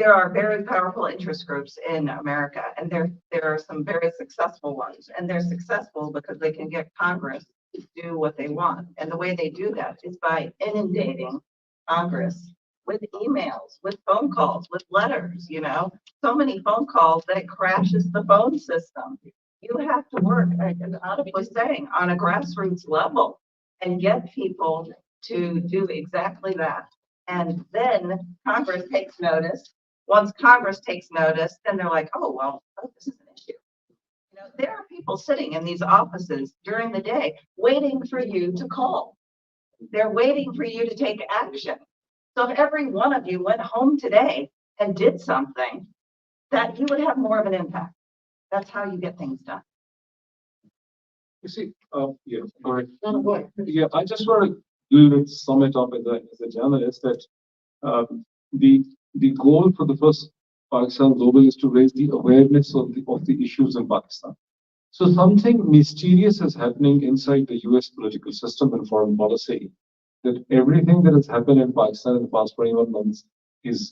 there are very powerful interest groups in America, and there are some very successful ones, and they're successful because they can get Congress to do what they want. And the way they do that is by inundating Congress with emails, with phone calls, with letters, so many phone calls that it crashes the phone system. You have to work, as Adam was saying, on a grassroots level and get people to do exactly that. And then Congress takes notice. Once Congress takes notice, then they're like, oh, this is an issue. There are people sitting in these offices during the day waiting for you to call. They're waiting for you to take action. So if every one of you went home today and did something, that you would have more of an impact. That's how you get things done. You see, yeah, go ahead. Yeah, I just want to sum it up as a journalist that the goal for the first Pakistan Global is to raise the awareness of the issues in Pakistan. So something mysterious is happening inside the US political system and foreign policy, that everything that has happened in Pakistan in the past 21 months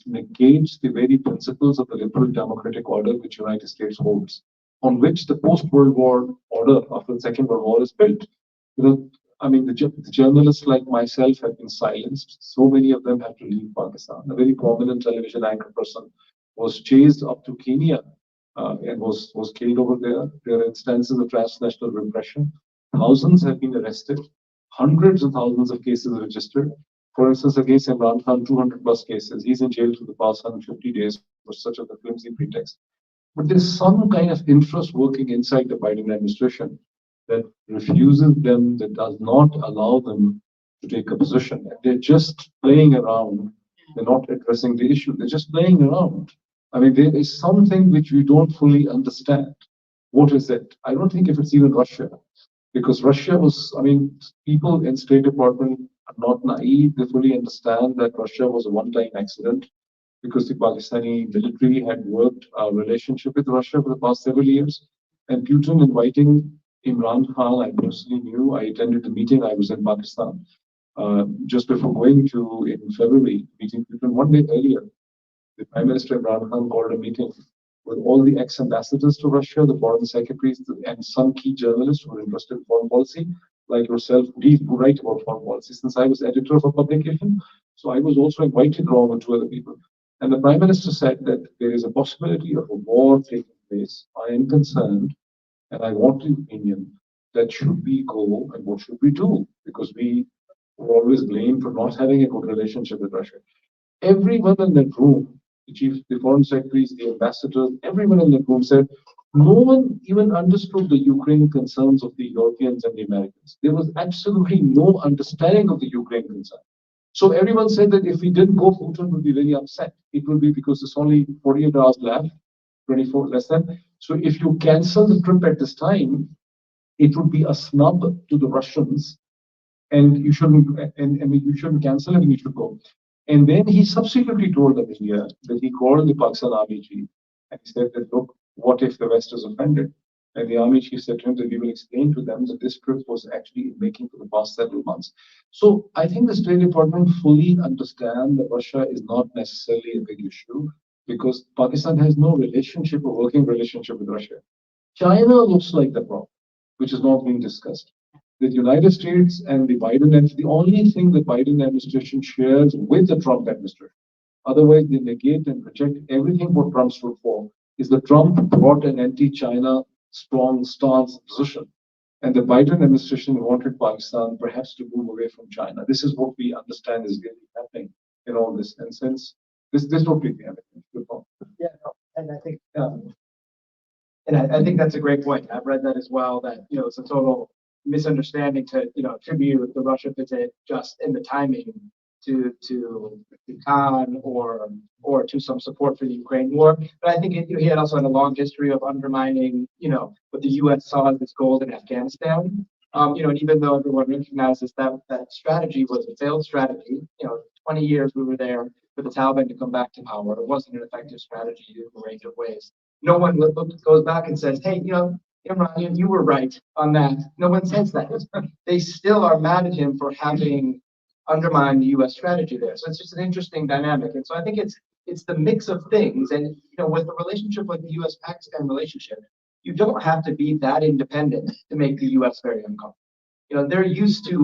negates the very principles of the liberal democratic order which United States holds, on which the post-World War order after the Second World War is built. The journalists like myself have been silenced. So many of them have to leave Pakistan. A very prominent television anchor person was chased up to Kenya and was killed over there. There are instances of transnational repression. Thousands have been arrested. Hundreds and thousands of cases registered. For instance, against Imran Khan, 200 plus cases. He's in jail for the past 150 days for such a flimsy pretext. But there's some kind of interest working inside the Biden administration that refuses them, that does not allow them to take a position. They're just playing around. They're not addressing the issue. They're just playing around. There is something which we don't fully understand. What is it? I don't think if it's even Russia, because Russia was, people in State Department are not naive. They fully understand that Russia was a one-time accident because the Pakistani military had worked a relationship with Russia for the past several years. And Putin inviting Imran Khan, I personally knew. I attended the meeting. I was in Pakistan just before going to, in February, meeting Putin. One day earlier, the Prime Minister Imran Khan called a meeting with all the ex-ambassadors to Russia, the foreign secretaries, and some key journalists who are interested in foreign policy, like yourself, who write about foreign policy. Since I was editor of a publication, so I was also invited along with two other people. And the Prime Minister said that there is a possibility of a war taking place. I am concerned, and I want an opinion that should we go and what should we do? Because we were always blamed for not having a good relationship with Russia. Everyone in that room, the chief, the foreign secretaries, the ambassadors, everyone in that room said, no one even understood the Ukraine concerns of the Europeans and the Americans. There was absolutely no understanding of the Ukraine concern. So everyone said that if we didn't go, Putin would be very upset. It will be because there's only 48 hours left, 24 less than. So if you cancel the trip at this time, it would be a snub to the Russians, and you shouldn't. And you shouldn't cancel it, and you should go. And then he subsequently told the media that he called the Pakistan Army chief and he said that, look, what if the West is offended? And the Army chief said to him that we will explain to them that this trip was actually making for the past several months. So I think the State Department fully understands that Russia is not necessarily a big issue because Pakistan has no relationship or working relationship with Russia. China looks like the problem, which is not being discussed. The United States and the Biden, and the only thing the Biden administration shares with the Trump administration, otherwise they negate and reject everything what Trump stood for, is that Trump brought an anti-China strong stance position. And the Biden administration wanted Pakistan perhaps to move away from China. This is what we understand is really happening in all this. And since this don't really have anything to do. Yeah, no, and I think I think that's a great point. I've read that as well, that it's a total misunderstanding to attribute the Russia visit just in the timing to Khan or to some support for the Ukraine war. But I think he had also had a long history of undermining what the U.S. saw as its goals in Afghanistan. And even though everyone recognizes that strategy was a failed strategy, 20 years we were there for the Taliban to come back to power. It wasn't an effective strategy in a range of ways. No one goes back and says, hey, Imran, you were right on that. No one says that. They still are mad at him for having undermined the U.S. strategy there. So it's just an interesting dynamic. And so I think it's it's the mix of things. And, with the relationship like the US-Pakistan relationship, you don't have to be that independent to make the US very uncomfortable. They're used to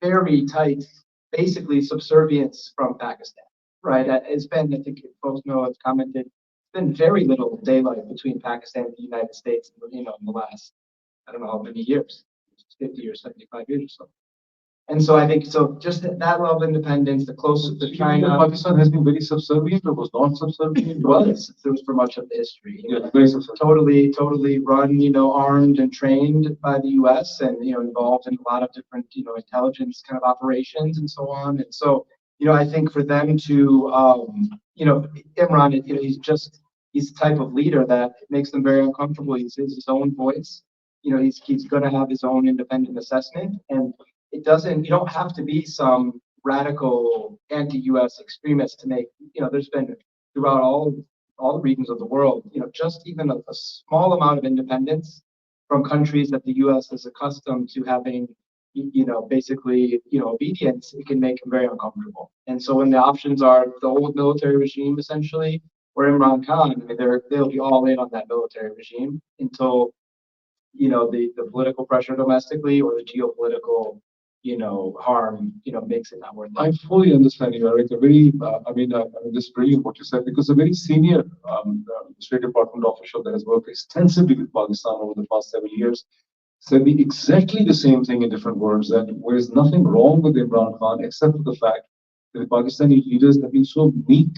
very tight, basically subservience from Pakistan, right? It's been, I think folks know, I've commented, it's been very little daylight between Pakistan and the United States, in the last, I don't know how many years, 50 or 75 years or so. And so I think, just that level of independence, the closest to China. Pakistan has been very subservient or was not subservient? Was for much of the history. Yeah, very subservient. Totally run, armed and trained by the US and, involved in a lot of different, intelligence kind of operations and so on. And so, I think for them to, Imran, he's the type of leader that makes them very uncomfortable. He's his own voice. He's going to have his own independent assessment. And you don't have to be some radical anti-US extremist to make, there's been throughout all the regions of the world, just even a small amount of independence from countries that the US is accustomed to having, basically, obedience, it can make them very uncomfortable. And so when the options are the old military regime, essentially, or Imran Khan, they'll be all in on that military regime until, the political pressure domestically or the geopolitical harm, makes it not worth it. I fully understand you, Eric. This is brilliant what you said, because a very senior State Department official that has worked extensively with Pakistan over the past 7 years said exactly the same thing in different words, that there is nothing wrong with Imran Khan except for the fact that the Pakistani leaders have been so weak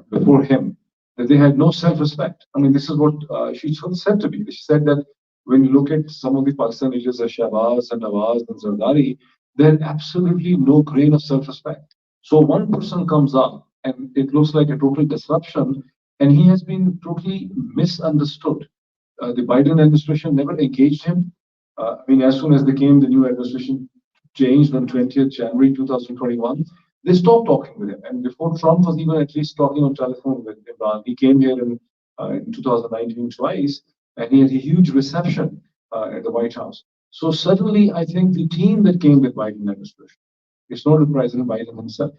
before him that they had no self-respect. This is what she said to me. She said that when you look at some of the Pakistani leaders, Shahbaz and Nawaz and Zardari, they had absolutely no grain of self-respect. So one person comes up and it looks like a total disruption, and he has been totally misunderstood. The Biden administration never engaged him. As soon as the new administration changed on 20th January 2021, they stopped talking with him. And before Trump was even at least talking on telephone with Imran, he came here in 2019 twice, and he had a huge reception at the White House. So suddenly, I think the team that came with Biden administration, it's not the President Biden himself.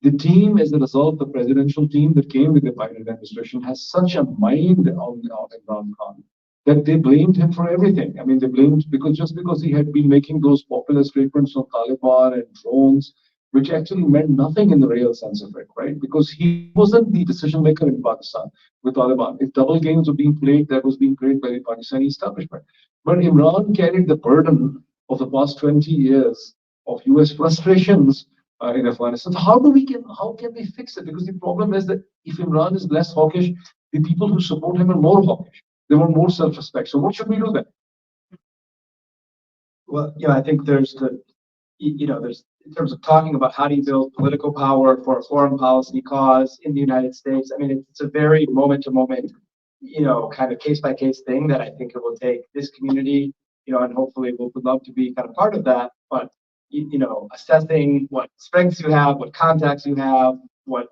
The team, as a result, the presidential team that came with the Biden administration has such a mind on Imran Khan that they blamed him for everything. They blamed because he had been making those popular statements on Taliban and drones, which actually meant nothing in the real sense of it, right? Because he wasn't the decision maker in Pakistan with Taliban. If double games were being played, that was being played by the Pakistani establishment. But Imran carried the burden of the past 20 years of US frustrations in Afghanistan. How can we fix it? Because the problem is that if Imran is less hawkish, the people who support him are more hawkish. They want more self-respect. So what should we do then? Well, I think there's in terms of talking about how do you build political power for a foreign policy cause in the United States. It's a very moment-to-moment, kind of case-by-case thing that I think it will take this community, and hopefully we'll would love to be kind of part of that. But assessing what strengths you have, what contacts you have, what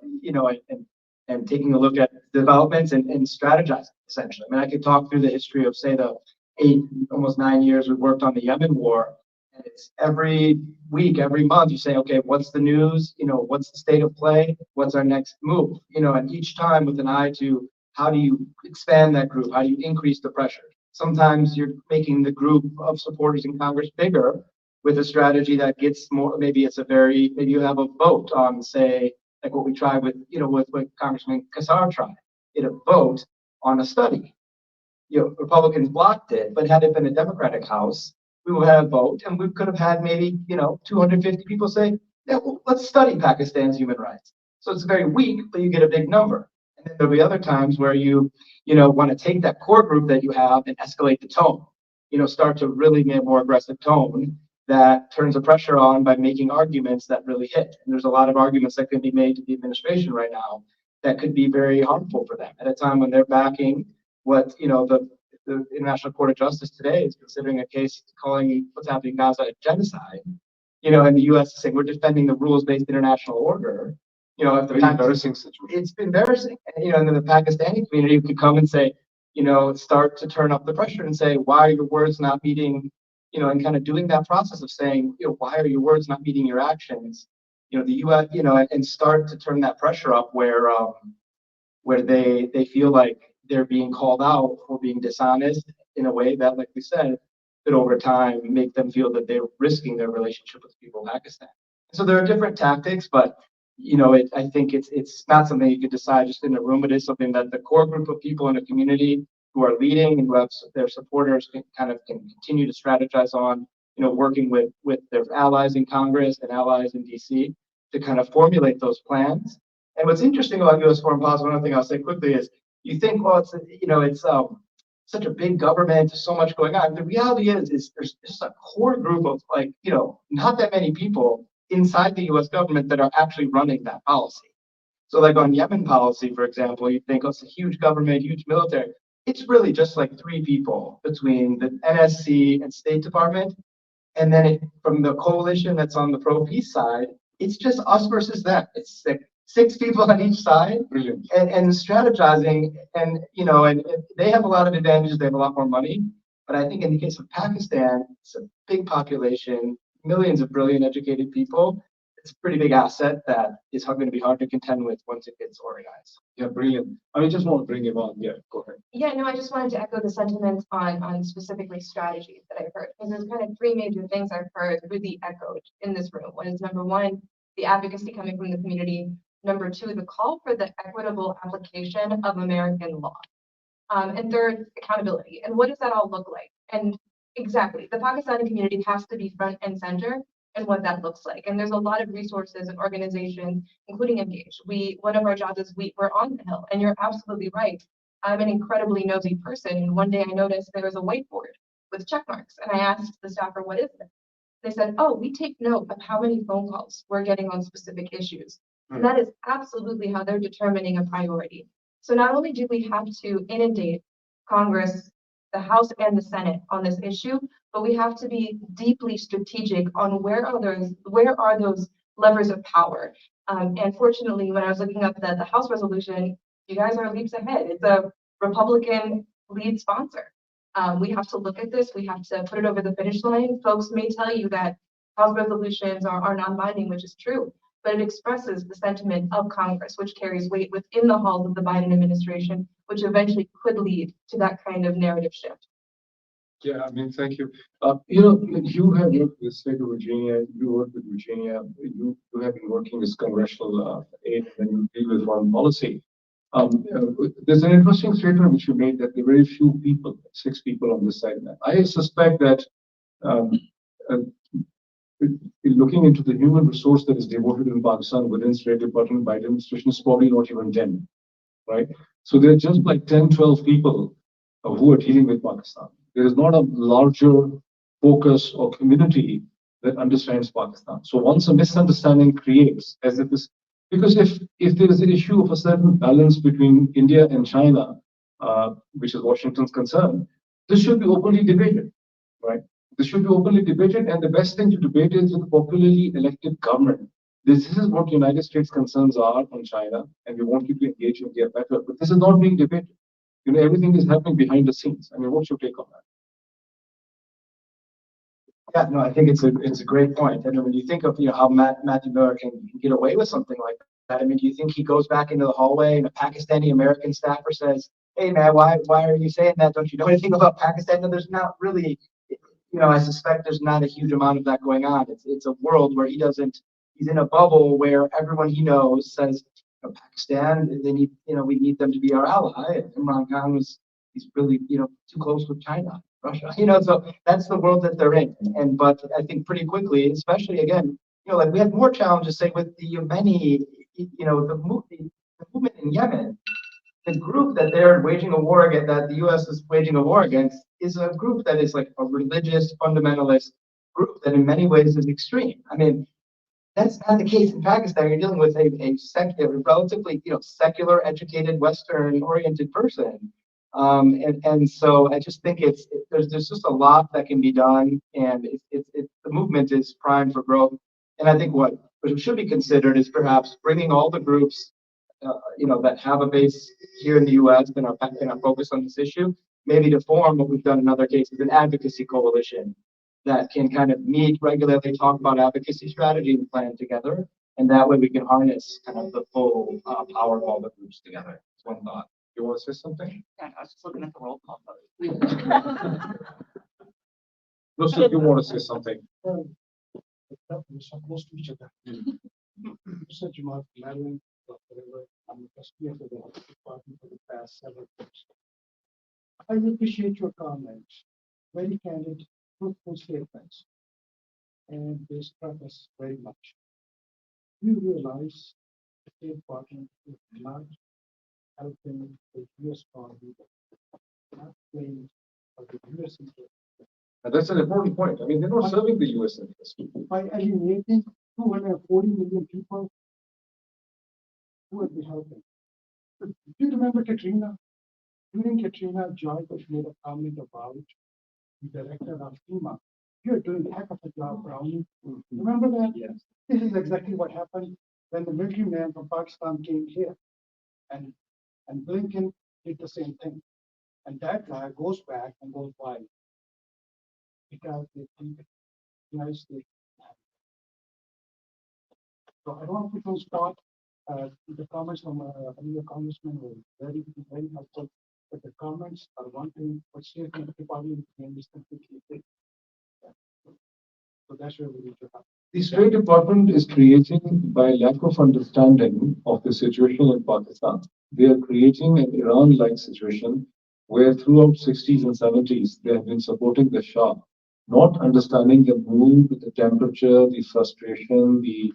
and taking a look at developments and strategizing essentially. I could talk through the history of, say, the almost 9 years we worked on the Yemen war. And it's every week, every month, you say, okay, what's the news? What's the state of play? What's our next move? And each time with an eye to how do you expand that group? How do you increase the pressure? Sometimes you're making the group of supporters in Congress bigger with a strategy that gets more, maybe you have a vote on, say, like what we tried with what Congressman Kassar tried, a vote on a study. Republicans blocked it, but had it been a Democratic House, we would have a vote, and we could have had maybe 250 people say, yeah, well, let's study Pakistan's human rights. So it's very weak, but you get a big number. And then there'll be other times where you want to take that core group that you have and escalate the tone. Start to really make a more aggressive tone that turns the pressure on by making arguments that really hit. And there's a lot of arguments that can be made to the administration right now that could be very harmful for them at a time when they're backing what the International Court of Justice today is considering a case calling what's happening in Gaza a genocide. And the U.S. is saying we're defending the rules-based international order. If the embarrassing situation. It's been embarrassing. And then the Pakistani community could come and say, start to turn up the pressure and say, why are your words not meeting, and kind of doing that process of saying, why are your words not meeting your actions? The U.S., and start to turn that pressure up where, where they feel like they're being called out for being dishonest in a way that, like we said, could over time make them feel that they're risking their relationship with people in Pakistan. So there are different tactics, but I think it's not something you could decide just in a room. It is something that the core group of people in a community who are leading and who have their supporters can continue to strategize on, working with their allies in Congress and allies in DC to kind of formulate those plans. And what's interesting about U.S. foreign policy, one other thing I'll say quickly is, you think, well, it's such a big government, so much going on. The reality is there's just a core group of not that many people inside the U.S. government that are actually running that policy. So like on Yemen policy, for example, you think, oh, it's a huge government, huge military. It's really just like 3 people between the NSC and State Department. And then from the coalition that's on the pro-peace side, it's just us versus them. It's like 6 people on each side. Brilliant. And strategizing, and they have a lot of advantages. They have a lot more money. But I think in the case of Pakistan, it's a big population, millions of brilliant, educated people. It's a pretty big asset that is going to be hard to contend with once it gets organized. Yeah, brilliant. I just want to bring him on. Yeah, go ahead. Yeah, no, I just wanted to echo the sentiments on specifically strategies that I've heard. Because there's kind of 3 major things I've heard really echoed in this room. One is, number one, the advocacy coming from the community. Number 2, the call for the equitable application of American law. And third, accountability. And what does that all look like? And exactly, the Pakistani community has to be front and center in what that looks like. And there's a lot of resources and organizations, including Engage. One of our jobs is we're on the Hill, and you're absolutely right. I'm an incredibly nosy person, and one day I noticed there was a whiteboard with check marks, and I asked the staffer, what is this? They said, oh, we take note of how many phone calls we're getting on specific issues. And that is absolutely how they're determining a priority. So not only do we have to inundate Congress, the House and the Senate on this issue, but we have to be deeply strategic on where are those levers of power. And fortunately, when I was looking up the House resolution, you guys are leaps ahead. It's a Republican lead sponsor. We have to look at this. We have to put it over the finish line. Folks may tell you that House resolutions are non-binding, which is true, but it expresses the sentiment of Congress, which carries weight within the halls of the Biden administration, which eventually could lead to that kind of narrative shift. Yeah, I mean, thank you. You have worked with the state of Virginia, you work with Virginia, you have been working as congressional aide, and you deal with foreign policy. There's an interesting statement which you made that there are very few people, 6 people on this side. I suspect that looking into the human resource that is devoted in Pakistan within State Department, Biden administration is probably not even 10, right? So there are just like 10, 12 people who are dealing with Pakistan. There is not a larger focus or community that understands Pakistan. So once a misunderstanding creates, as it is, because if there is an issue of a certain balance between India and China, which is Washington's concern, this should be openly debated, right? This should be openly debated, and the best thing to debate is with a popularly elected government. This is what United States concerns are on China, and we want you to engage in get better. But this is not being debated. Everything is happening behind the scenes. I mean, what's your take on that? Yeah, no, I think it's a great point. And when you think of how Matthew Miller can get away with something like that, I mean, do you think he goes back into the hallway and a Pakistani American staffer says, "Hey man, why are you saying that? Don't you know anything about Pakistan?" No, there's not really. I suspect there's not a huge amount of that going on. It's a world where he's in a bubble where everyone he knows says, Pakistan, we need them to be our ally. And Imran Khan he's really, too close with China, Russia, so that's the world that they're in. But I think pretty quickly, especially again, like we had more challenges, say with the Yemeni, the movement in Yemen. The group that they're waging a war against, that the U.S. is waging a war against, is a group that is like a religious fundamentalist group that in many ways is extreme. I mean, that's not the case in Pakistan. You're dealing with a secular, relatively secular, educated, Western-oriented person, and so I just think there's just a lot that can be done, and the movement is primed for growth. And I think what should be considered is perhaps bringing all the groups that have a base here in the U.S. and are focused on this issue, maybe to form what we've done in other cases, an advocacy coalition that can kind of meet regularly, talk about advocacy strategy and plan together, and that way we can harness kind of the full power of all the groups together. one thought. You want to say something? Yeah, I was just looking at the roll call. Lucy, you want to say something? We're so close to each other. Mr. Jamal, Madeline, whatever, I'm the trustee of the health department for the past several years. I appreciate your comments, very candid, truthful statements, and they struck us very much. We realize the State Department is not helping the U.S. economy, not playing for the U.S. interest. And that's an important point. I mean, they're not serving the US interest. By alienating 240 million people, who will be helping? Do you remember Katrina? During Katrina, Joy Bush made a comment about the director of FEMA. You're doing a heck of a job, Brownie. Remember that? Yes. This is exactly what happened when the military man from Pakistan came here. And Blinken did the same thing. And that guy goes back and goes, why? Because they think the United States. So I don't want to put on spot. The comments from your congressman were very, very helpful. But the comments are one thing, but State Department is completely different. So that's where we need to have. The State Department is creating, by lack of understanding of the situation in Pakistan, they are creating an Iran-like situation where throughout 60s and 70s, they have been supporting the Shah, not understanding the mood, the temperature, the frustration, the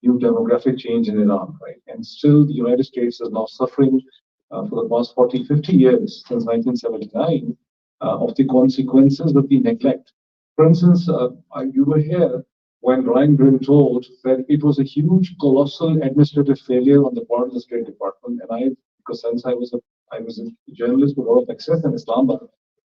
new demographic change in Iran, right? And still the United States is now suffering for the past 40, 50 years, since 1979, of the consequences of the neglect. For instance, you were here when Ryan Grimm told that it was a huge, colossal administrative failure on the part of the State Department. And because since I was a journalist with a lot of access in Islamabad,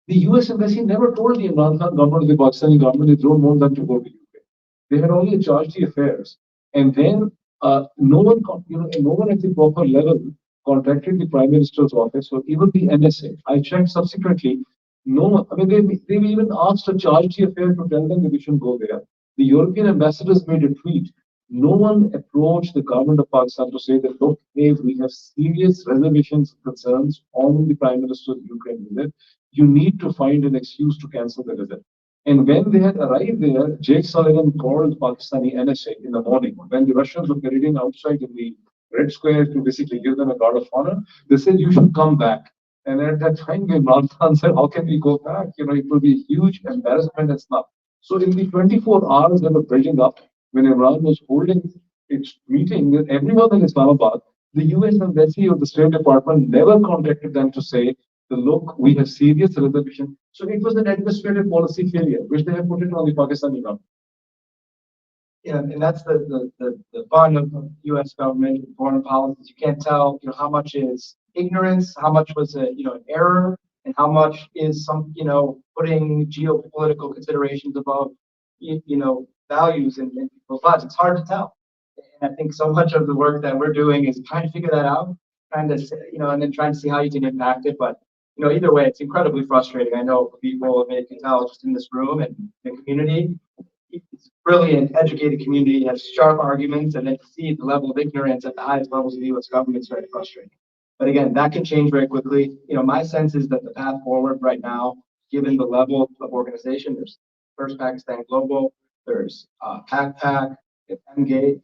the US embassy never told the Imran Khan government or the Pakistani government they don't want them to go to UK. They had only charged the affairs. And then no one at the proper level contacted the Prime Minister's office or even the NSA. I checked subsequently. No one, I mean, they even asked to charge the affair to tell them that we shouldn't go there. The European ambassadors made a tweet. No one approached the government of Pakistan to say that, look, hey, we have serious reservations and concerns on the Prime Minister's Ukraine visit. You need to find an excuse to cancel the visit. And when they had arrived there, Jake Sullivan called Pakistani NSA in the morning. When the Russians were parading outside in the Red Square to basically give them a guard of honor, they said, you should come back. And at that time, Imran Khan said, how can we go back? You know, it will be a huge embarrassment and stuff. So in the 24 hours they were building up, when Imran was holding its meeting with everyone in Islamabad, the US embassy or the State Department never contacted them to say, look, we have serious reservation. So it was an administrative policy failure, which they have put it on the Pakistani government. Yeah, and that's the fun of the U.S. government and foreign policy. You can't tell, how much is ignorance, how much was an error, and how much is some, putting geopolitical considerations above, values in people's lives. It's hard to tell. And I think so much of the work that we're doing is trying to figure that out, trying to, and then trying to see how you can impact it. But, either way, it's incredibly frustrating. I know people may can tell just in this room and the community. It's brilliant, educated community, has sharp arguments, and then to see the level of ignorance at the highest levels of the U.S. government is very frustrating. But again, that can change very quickly. My sense is that the path forward right now, given the level of organization, there's First Pakistan Global, there's PAC, Engage,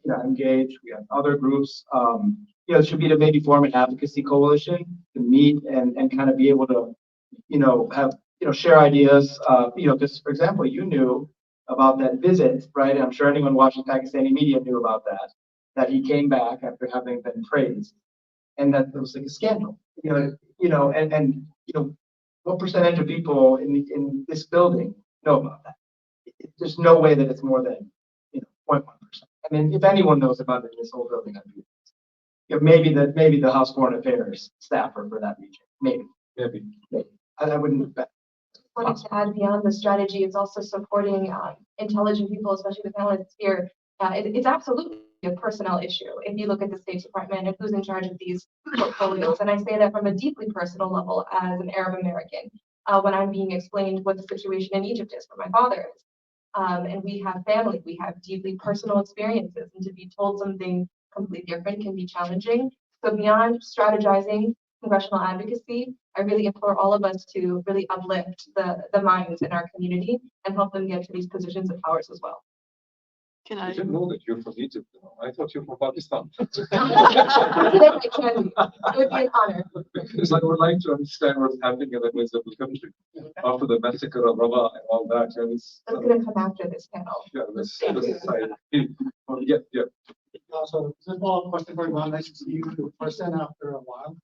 we have other groups. It should be to maybe form an advocacy coalition to meet and kind of be able to, have, share ideas. Because for example, you knew about that visit, right? I'm sure anyone watching Pakistani media knew about that he came back after having been praised, and that there was like a scandal, what percentage of people in this building know about that? There's no way that it's more than 0.1%. I mean, if anyone knows about it in this whole building, I'd be, maybe the House Foreign Affairs staffer for that region, maybe. I wouldn't bet. Wanted to add beyond the strategy, it's also supporting intelligent people, especially the panelists here. It's absolutely a personnel issue. If you look at the State Department and who's in charge of these portfolios, and I say that from a deeply personal level as an Arab American, when I'm being explained what the situation in Egypt is, where my father is. And we have family, we have deeply personal experiences, and to be told something completely different can be challenging. So beyond strategizing, congressional advocacy, I really implore all of us to really uplift the minds in our community and help them get to these positions of powers as well. Can I I? didn't know that you're from Egypt. I thought you were from Pakistan. It would be an honor. Because I would like to understand what's happening in that miserable country after the massacre of Rabaa and all that. And it's, That's going to come after this panel. yeah, this side. Yeah. So this is a question for Ivan. Nice to see you in person after a while.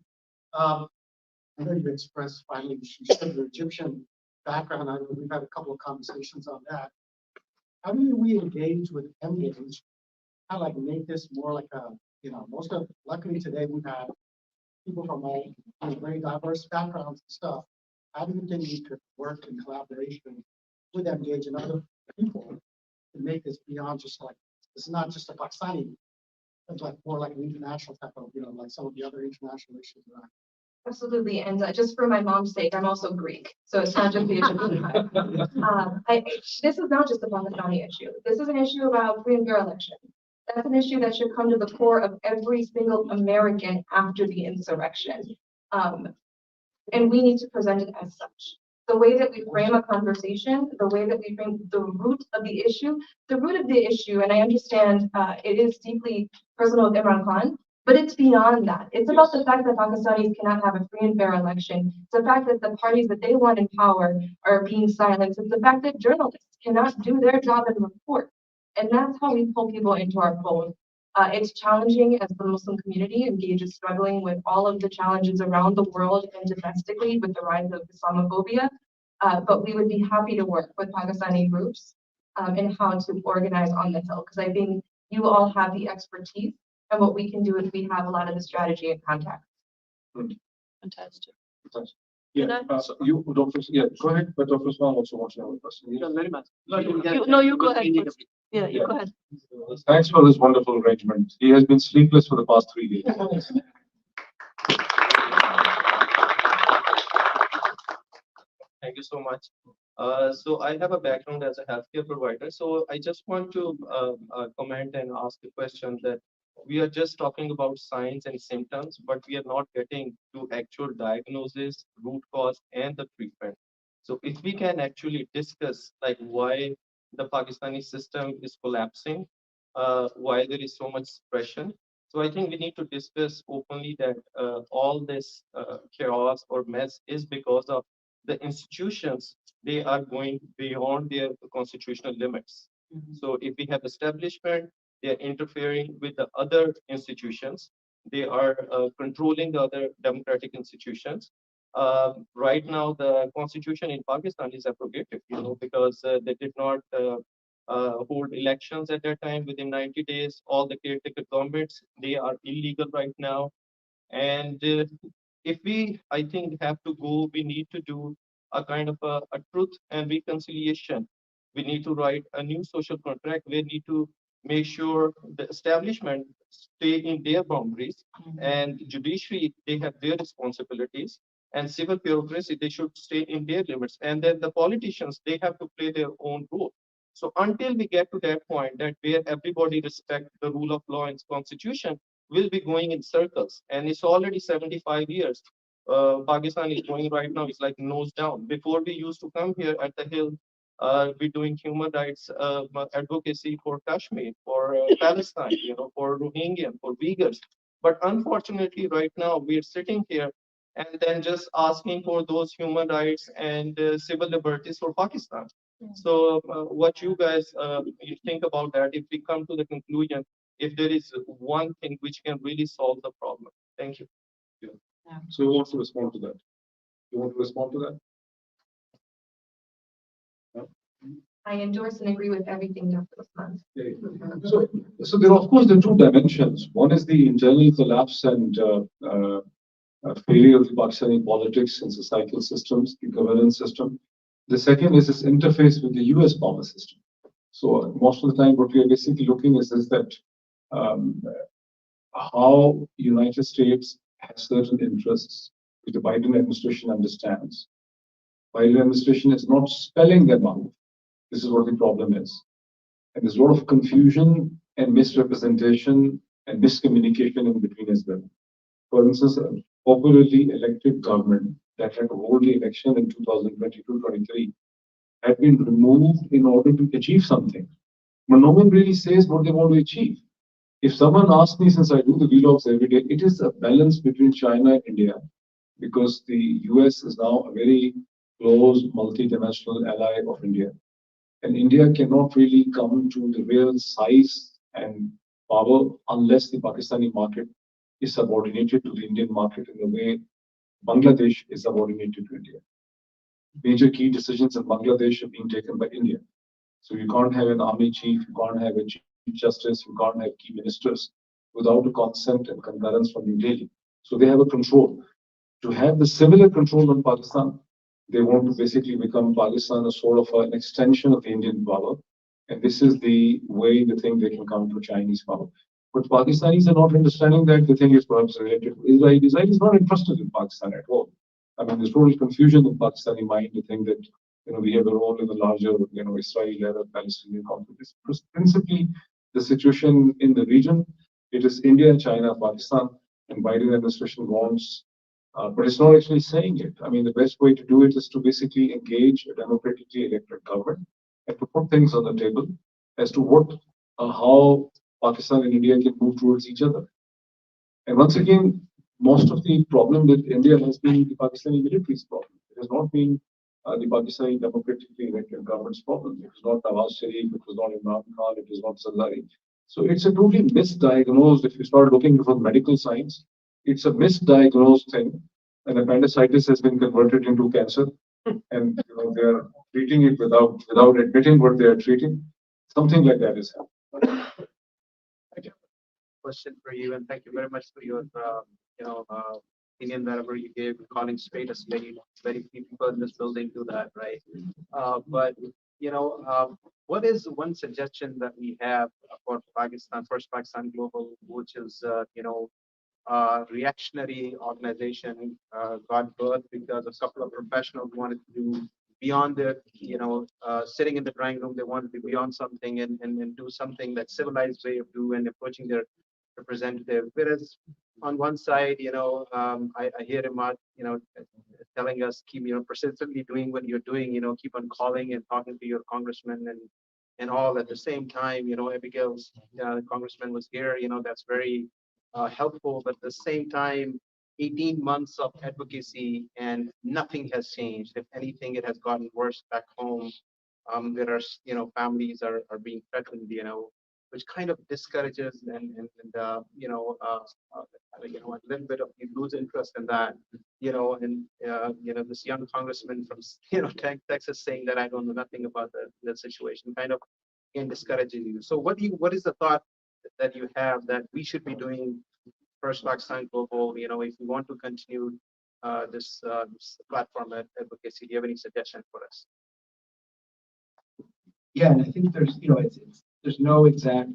I know you've expressed finally your Egyptian background. I know we've had a couple of conversations on that. How do we engage with engage? How like make this more like a, luckily today we've had people from all very diverse backgrounds and stuff. How do you think we could work in collaboration with engage and other people to make this beyond just like, it's not just a Pakistani, it's like more like an international type of, like some of the other international issues around. Absolutely, and just for my mom's sake, I'm also Greek, so it's not just the Egyptian. This is not just a Pakistani issue. This is an issue about free and fair elections. That's an issue that should come to the core of every single American after the insurrection, and we need to present it as such. The way that we frame a conversation, the way that we frame the root of the issue, and I understand it is deeply personal with Imran Khan. But it's beyond that. It's about the fact that Pakistanis cannot have a free and fair election. It's the fact that the parties that they want in power are being silenced. It's the fact that journalists cannot do their job and report. And that's how we pull people into our fold. It's challenging as the Muslim community engages struggling with all of the challenges around the world and domestically with the rise of Islamophobia. But we would be happy to work with Pakistani groups in how to organize on the Hill, because I think you all have the expertise. And what we can do is we have a lot of the strategy and contact. Fantastic. Yeah, so you, Dr. Yeah, go ahead, but Dr. Usman also wants to have a question. Yes. Very much. You go ahead. First. Yeah, you go ahead. Thanks for this wonderful arrangement. He has been sleepless for the past 3 days. Thank you so much. So I have a background as a healthcare provider. So I just want to comment and ask a question that we are just talking about signs and symptoms, but we are not getting to actual diagnosis, root cause, and the treatment. So if we can actually discuss like why the Pakistani system is collapsing, why there is so much suppression. So I think we need to discuss openly that all this chaos or mess is because of the institutions. They are going beyond their constitutional limits. So if we have establishment, they are interfering with the other institutions. They are controlling the other democratic institutions. Right now, the constitution in Pakistan is abrogated, because they did not hold elections at that time within 90 days. All the caretaker governments, they are illegal right now. And if we, I think, have to go, we need to do a kind of a truth and reconciliation. We need to write a new social contract. We need to make sure the establishment stay in their boundaries, and judiciary, they have their responsibilities, and civil bureaucracy, they should stay in their limits. And then the politicians, they have to play their own role. So until we get to that point that where everybody respect the rule of law and constitution, we'll be going in circles. And it's already 75 years. Pakistan is going right now, it's like nose down. Before we used to come here at the Hill, we're doing human rights advocacy for Kashmir, for Palestine, for Rohingya, for Uyghurs. But unfortunately, right now, we're sitting here and then just asking for those human rights and civil liberties for Pakistan. So what you guys you think about that, if we come to the conclusion, if there is one thing which can really solve the problem? Thank you. Yeah. So who wants to respond to that? You want to respond to that? I endorse and agree with everything Dr. Usman. So there are, of course, the two dimensions. One is the internal collapse and failure of the Pakistani politics and societal systems, the governance system. The second is this interface with the US power system. So most of the time, what we are basically looking is that how United States has certain interests which the Biden administration understands. Biden administration is not spelling them out. This is what the problem is. And there's a lot of confusion and misrepresentation and miscommunication in between as well. For instance, popularly elected government that had to hold the election in 2022-23 had been removed in order to achieve something. But no one really says what they want to achieve. If someone asks me, since I do the vlogs every day, it is a balance between China and India, because the US is now a very close multidimensional ally of India. And India cannot really come to the real size and power unless the Pakistani market is subordinated to the Indian market in the way Bangladesh is subordinated to India. Major key decisions in Bangladesh are being taken by India. So you can't have an army chief, you can't have a chief justice, you can't have key ministers without a consent and concurrence from New Delhi. So they have a control. To have the similar control on Pakistan, they want to basically become Pakistan a sort of an extension of the Indian power. And this is the way they think they can come to Chinese power. But Pakistanis are not understanding that. They think it's perhaps related to Israel. Israel is not interested in Pakistan at all. I mean, there's total confusion in Pakistani mind to think that we have a role in the larger Israeli-Arab-Palestinian conflict. It's principally the situation in the region. It is India, China, Pakistan, and Biden administration wants, but it's not actually saying it. I mean, the best way to do it is to basically engage a democratically elected government and to put things on the table as to how Pakistan and India can move towards each other. And once again, most of the problem with India has been the Pakistani military's problem. It has not been the Pakistani democratically elected government's problem. It was not Nawaz Sharif, it was not Imran Khan, it was not Zardari. So it's a totally misdiagnosed, if you start looking for medical science, it's a misdiagnosed thing. And appendicitis has been converted into cancer. And they are treating it without admitting what they are treating. Something like that is happening. Question for you, and thank you very much for your, opinion, wherever you gave, calling straight as very few people in this building do that, right? But, what is one suggestion that we have for Pakistan, First Pakistan Global, which is, reactionary organization, got birth because a couple of professionals wanted to do beyond their, sitting in the drawing room, they wanted to be beyond something and do something that civilized way of do and approaching their representative. Whereas on one side, I hear him out, telling us keep, persistently doing what you're doing, keep on calling and talking to your congressman and all at the same time, Abigail's congressman was here, that's very helpful, but at the same time, 18 months of advocacy and nothing has changed. If anything, it has gotten worse back home. There are, families are being threatened, which kind of discourages and a little bit of you lose interest in that, and this young congressman from, Texas saying that I don't know nothing about the situation kind of again discourages you. So what is the thought that you have that we should be doing First Pakistan Global, if we want to continue this platform at advocacy? Do you have any suggestion for us? Yeah, and I think there's, there's no exact,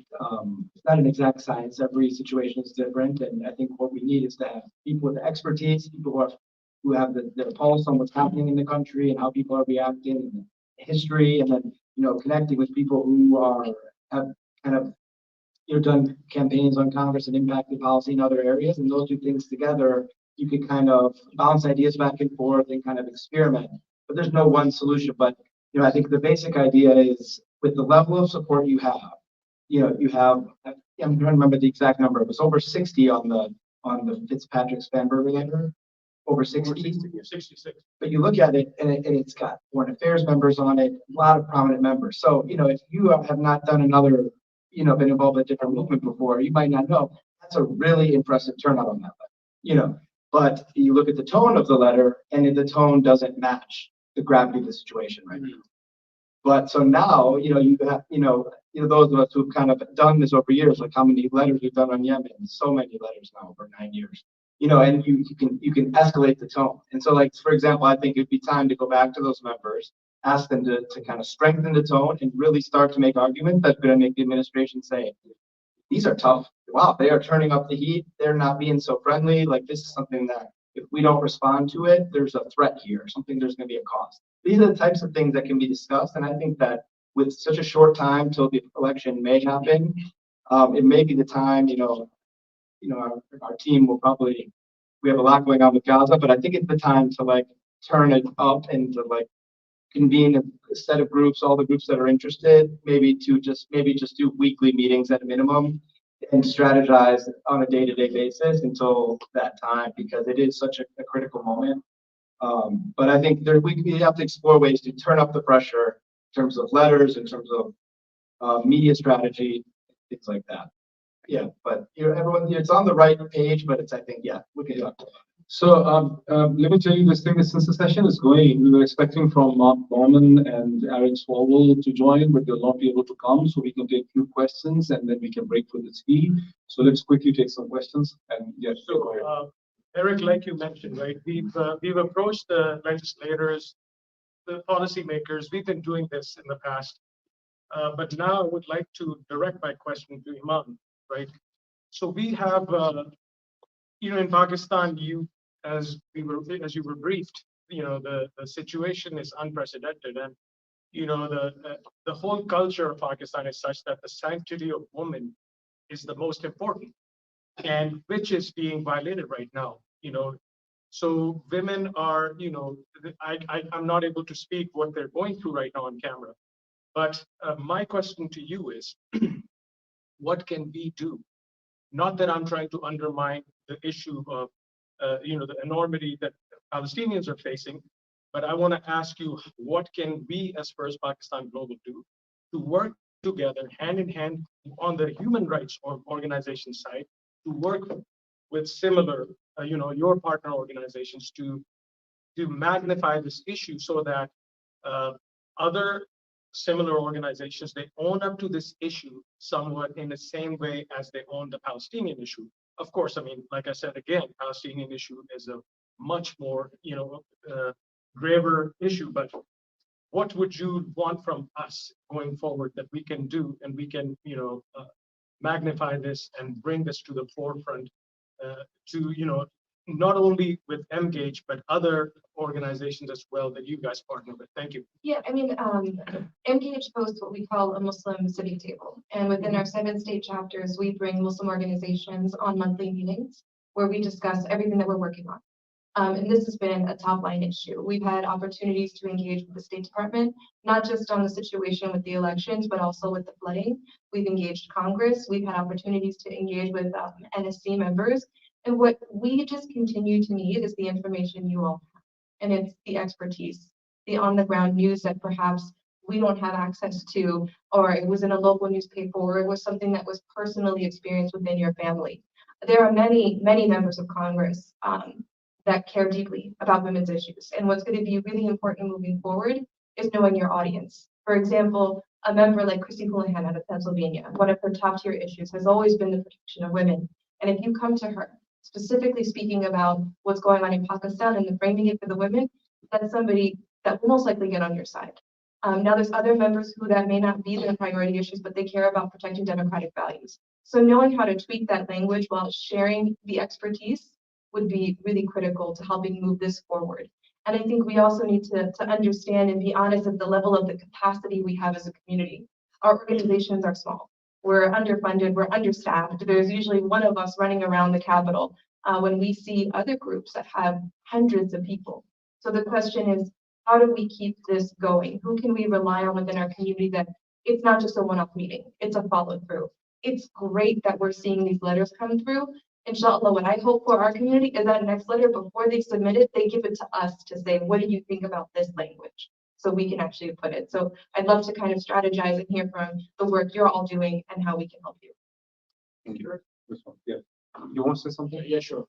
it's not an exact science. Every situation is different, and I think what we need is to have people with expertise, people who have the pulse on what's happening in the country and how people are reacting, and history, and then connecting with people who have kind of done campaigns on Congress and impacted policy in other areas, and those two things together, you can kind of bounce ideas back and forth and kind of experiment. But there's no one solution. But I think the basic idea is with the level of support you have, you have. I'm trying to remember the exact number. It was over 60 on the Fitzpatrick-Spanberger letter. Over 60. 66. But you look at it, and it's got foreign affairs members on it, a lot of prominent members. So if you have not done another, been involved in a different movement before, you might not know. That's a really impressive turnout on that letter. But you look at the tone of the letter, and the tone doesn't match the gravity of the situation right now. But so now, you have, those of us who've kind of done this over years, like how many letters we've done on Yemen, so many letters now over 9 years, and you can escalate the tone. And so, like, for example, I think it'd be time to go back to those members, ask them to kind of strengthen the tone and really start to make arguments that's going to make the administration say, these are tough. Wow, they are turning up the heat. They're not being so friendly. Like, this is something that if we don't respond to it, there's a threat here, there's going to be a cost. These are the types of things that can be discussed. And I think that with such a short time till the election may happen, it may be the time, our team will probably we have a lot going on with Gaza, but I think it's the time to like turn it up and to like convene a set of groups, all the groups that are interested, maybe just do weekly meetings at a minimum and strategize on a day-to-day basis until that time, because it is such a critical moment. But I think we have to explore ways to turn up the pressure in terms of letters, in terms of media strategy, things like that. Yeah, but everyone, it's on the right page, but I think, yeah, we can. So let me tell you this thing, since the session is going, we were expecting from Mark Baumann and Eric Swalwell to join, but they'll not be able to come, so we can take a few questions and then we can break for the tea. So let's quickly take some questions and yes. So Eric, like you mentioned, right, we've approached the legislators, the policymakers. We've been doing this in the past, but now I would like to direct my question to Iman, right? So we have, in Pakistan, as you were briefed, the situation is unprecedented, and the whole culture of Pakistan is such that the sanctity of women is the most important, and which is being violated right now. So women are, I'm not able to speak what they're going through right now on camera, but my question to you is, what can we do? Not that I'm trying to undermine the issue of, the enormity that Palestinians are facing, but I want to ask you, what can we as First Pakistan Global do to work together hand in hand on the human rights organization side, to work with similar, your partner organizations to magnify this issue so that other similar organizations, they own up to this issue somewhat in the same way as they own the Palestinian issue. Of course, I mean, like I said, again, Palestinian issue is a much more, graver issue, but what would you want from us going forward that we can do, and we can, magnify this and bring this to the forefront to, not only with Engage, but other organizations as well that you guys partner with. Thank you. Yeah, I mean, Engage hosts what we call a Muslim city table. And within our 7 state chapters, we bring Muslim organizations on monthly meetings where we discuss everything that we're working on. And this has been a top line issue. We've had opportunities to engage with the State Department, not just on the situation with the elections, but also with the flooding. We've engaged Congress. We've had opportunities to engage with NSC members. And what we just continue to need is the information you all have. And it's the expertise, the on the ground news that perhaps we don't have access to, or it was in a local newspaper, or it was something that was personally experienced within your family. There are many, many members of Congress that care deeply about women's issues. And what's going to be really important moving forward is knowing your audience. For example, a member like Christy Houlihan out of Pennsylvania, one of her top tier issues has always been the protection of women. And if you come to her specifically speaking about what's going on in Pakistan and the framing it for the women, that's somebody that will most likely get on your side. Now there's other members who that may not be their priority issues, but they care about protecting democratic values. So knowing how to tweak that language while sharing the expertise would be really critical to helping move this forward. And I think we also need to understand and be honest at the level of the capacity we have as a community. Our organizations are small. We're underfunded, we're understaffed. There's usually one of us running around the Capitol when we see other groups that have hundreds of people. So the question is, how do we keep this going? Who can we rely on within our community that it's not just a one-off meeting, it's a follow through. It's great that we're seeing these letters come through. Inshallah, what I hope for our community is that next letter, before they submit it, they give it to us to say, what do you think about this language? So we can actually put it. So I'd love to kind of strategize and hear from the work you're all doing and how we can help you. Thank you. This one, yeah. You want to say something? Yeah, sure.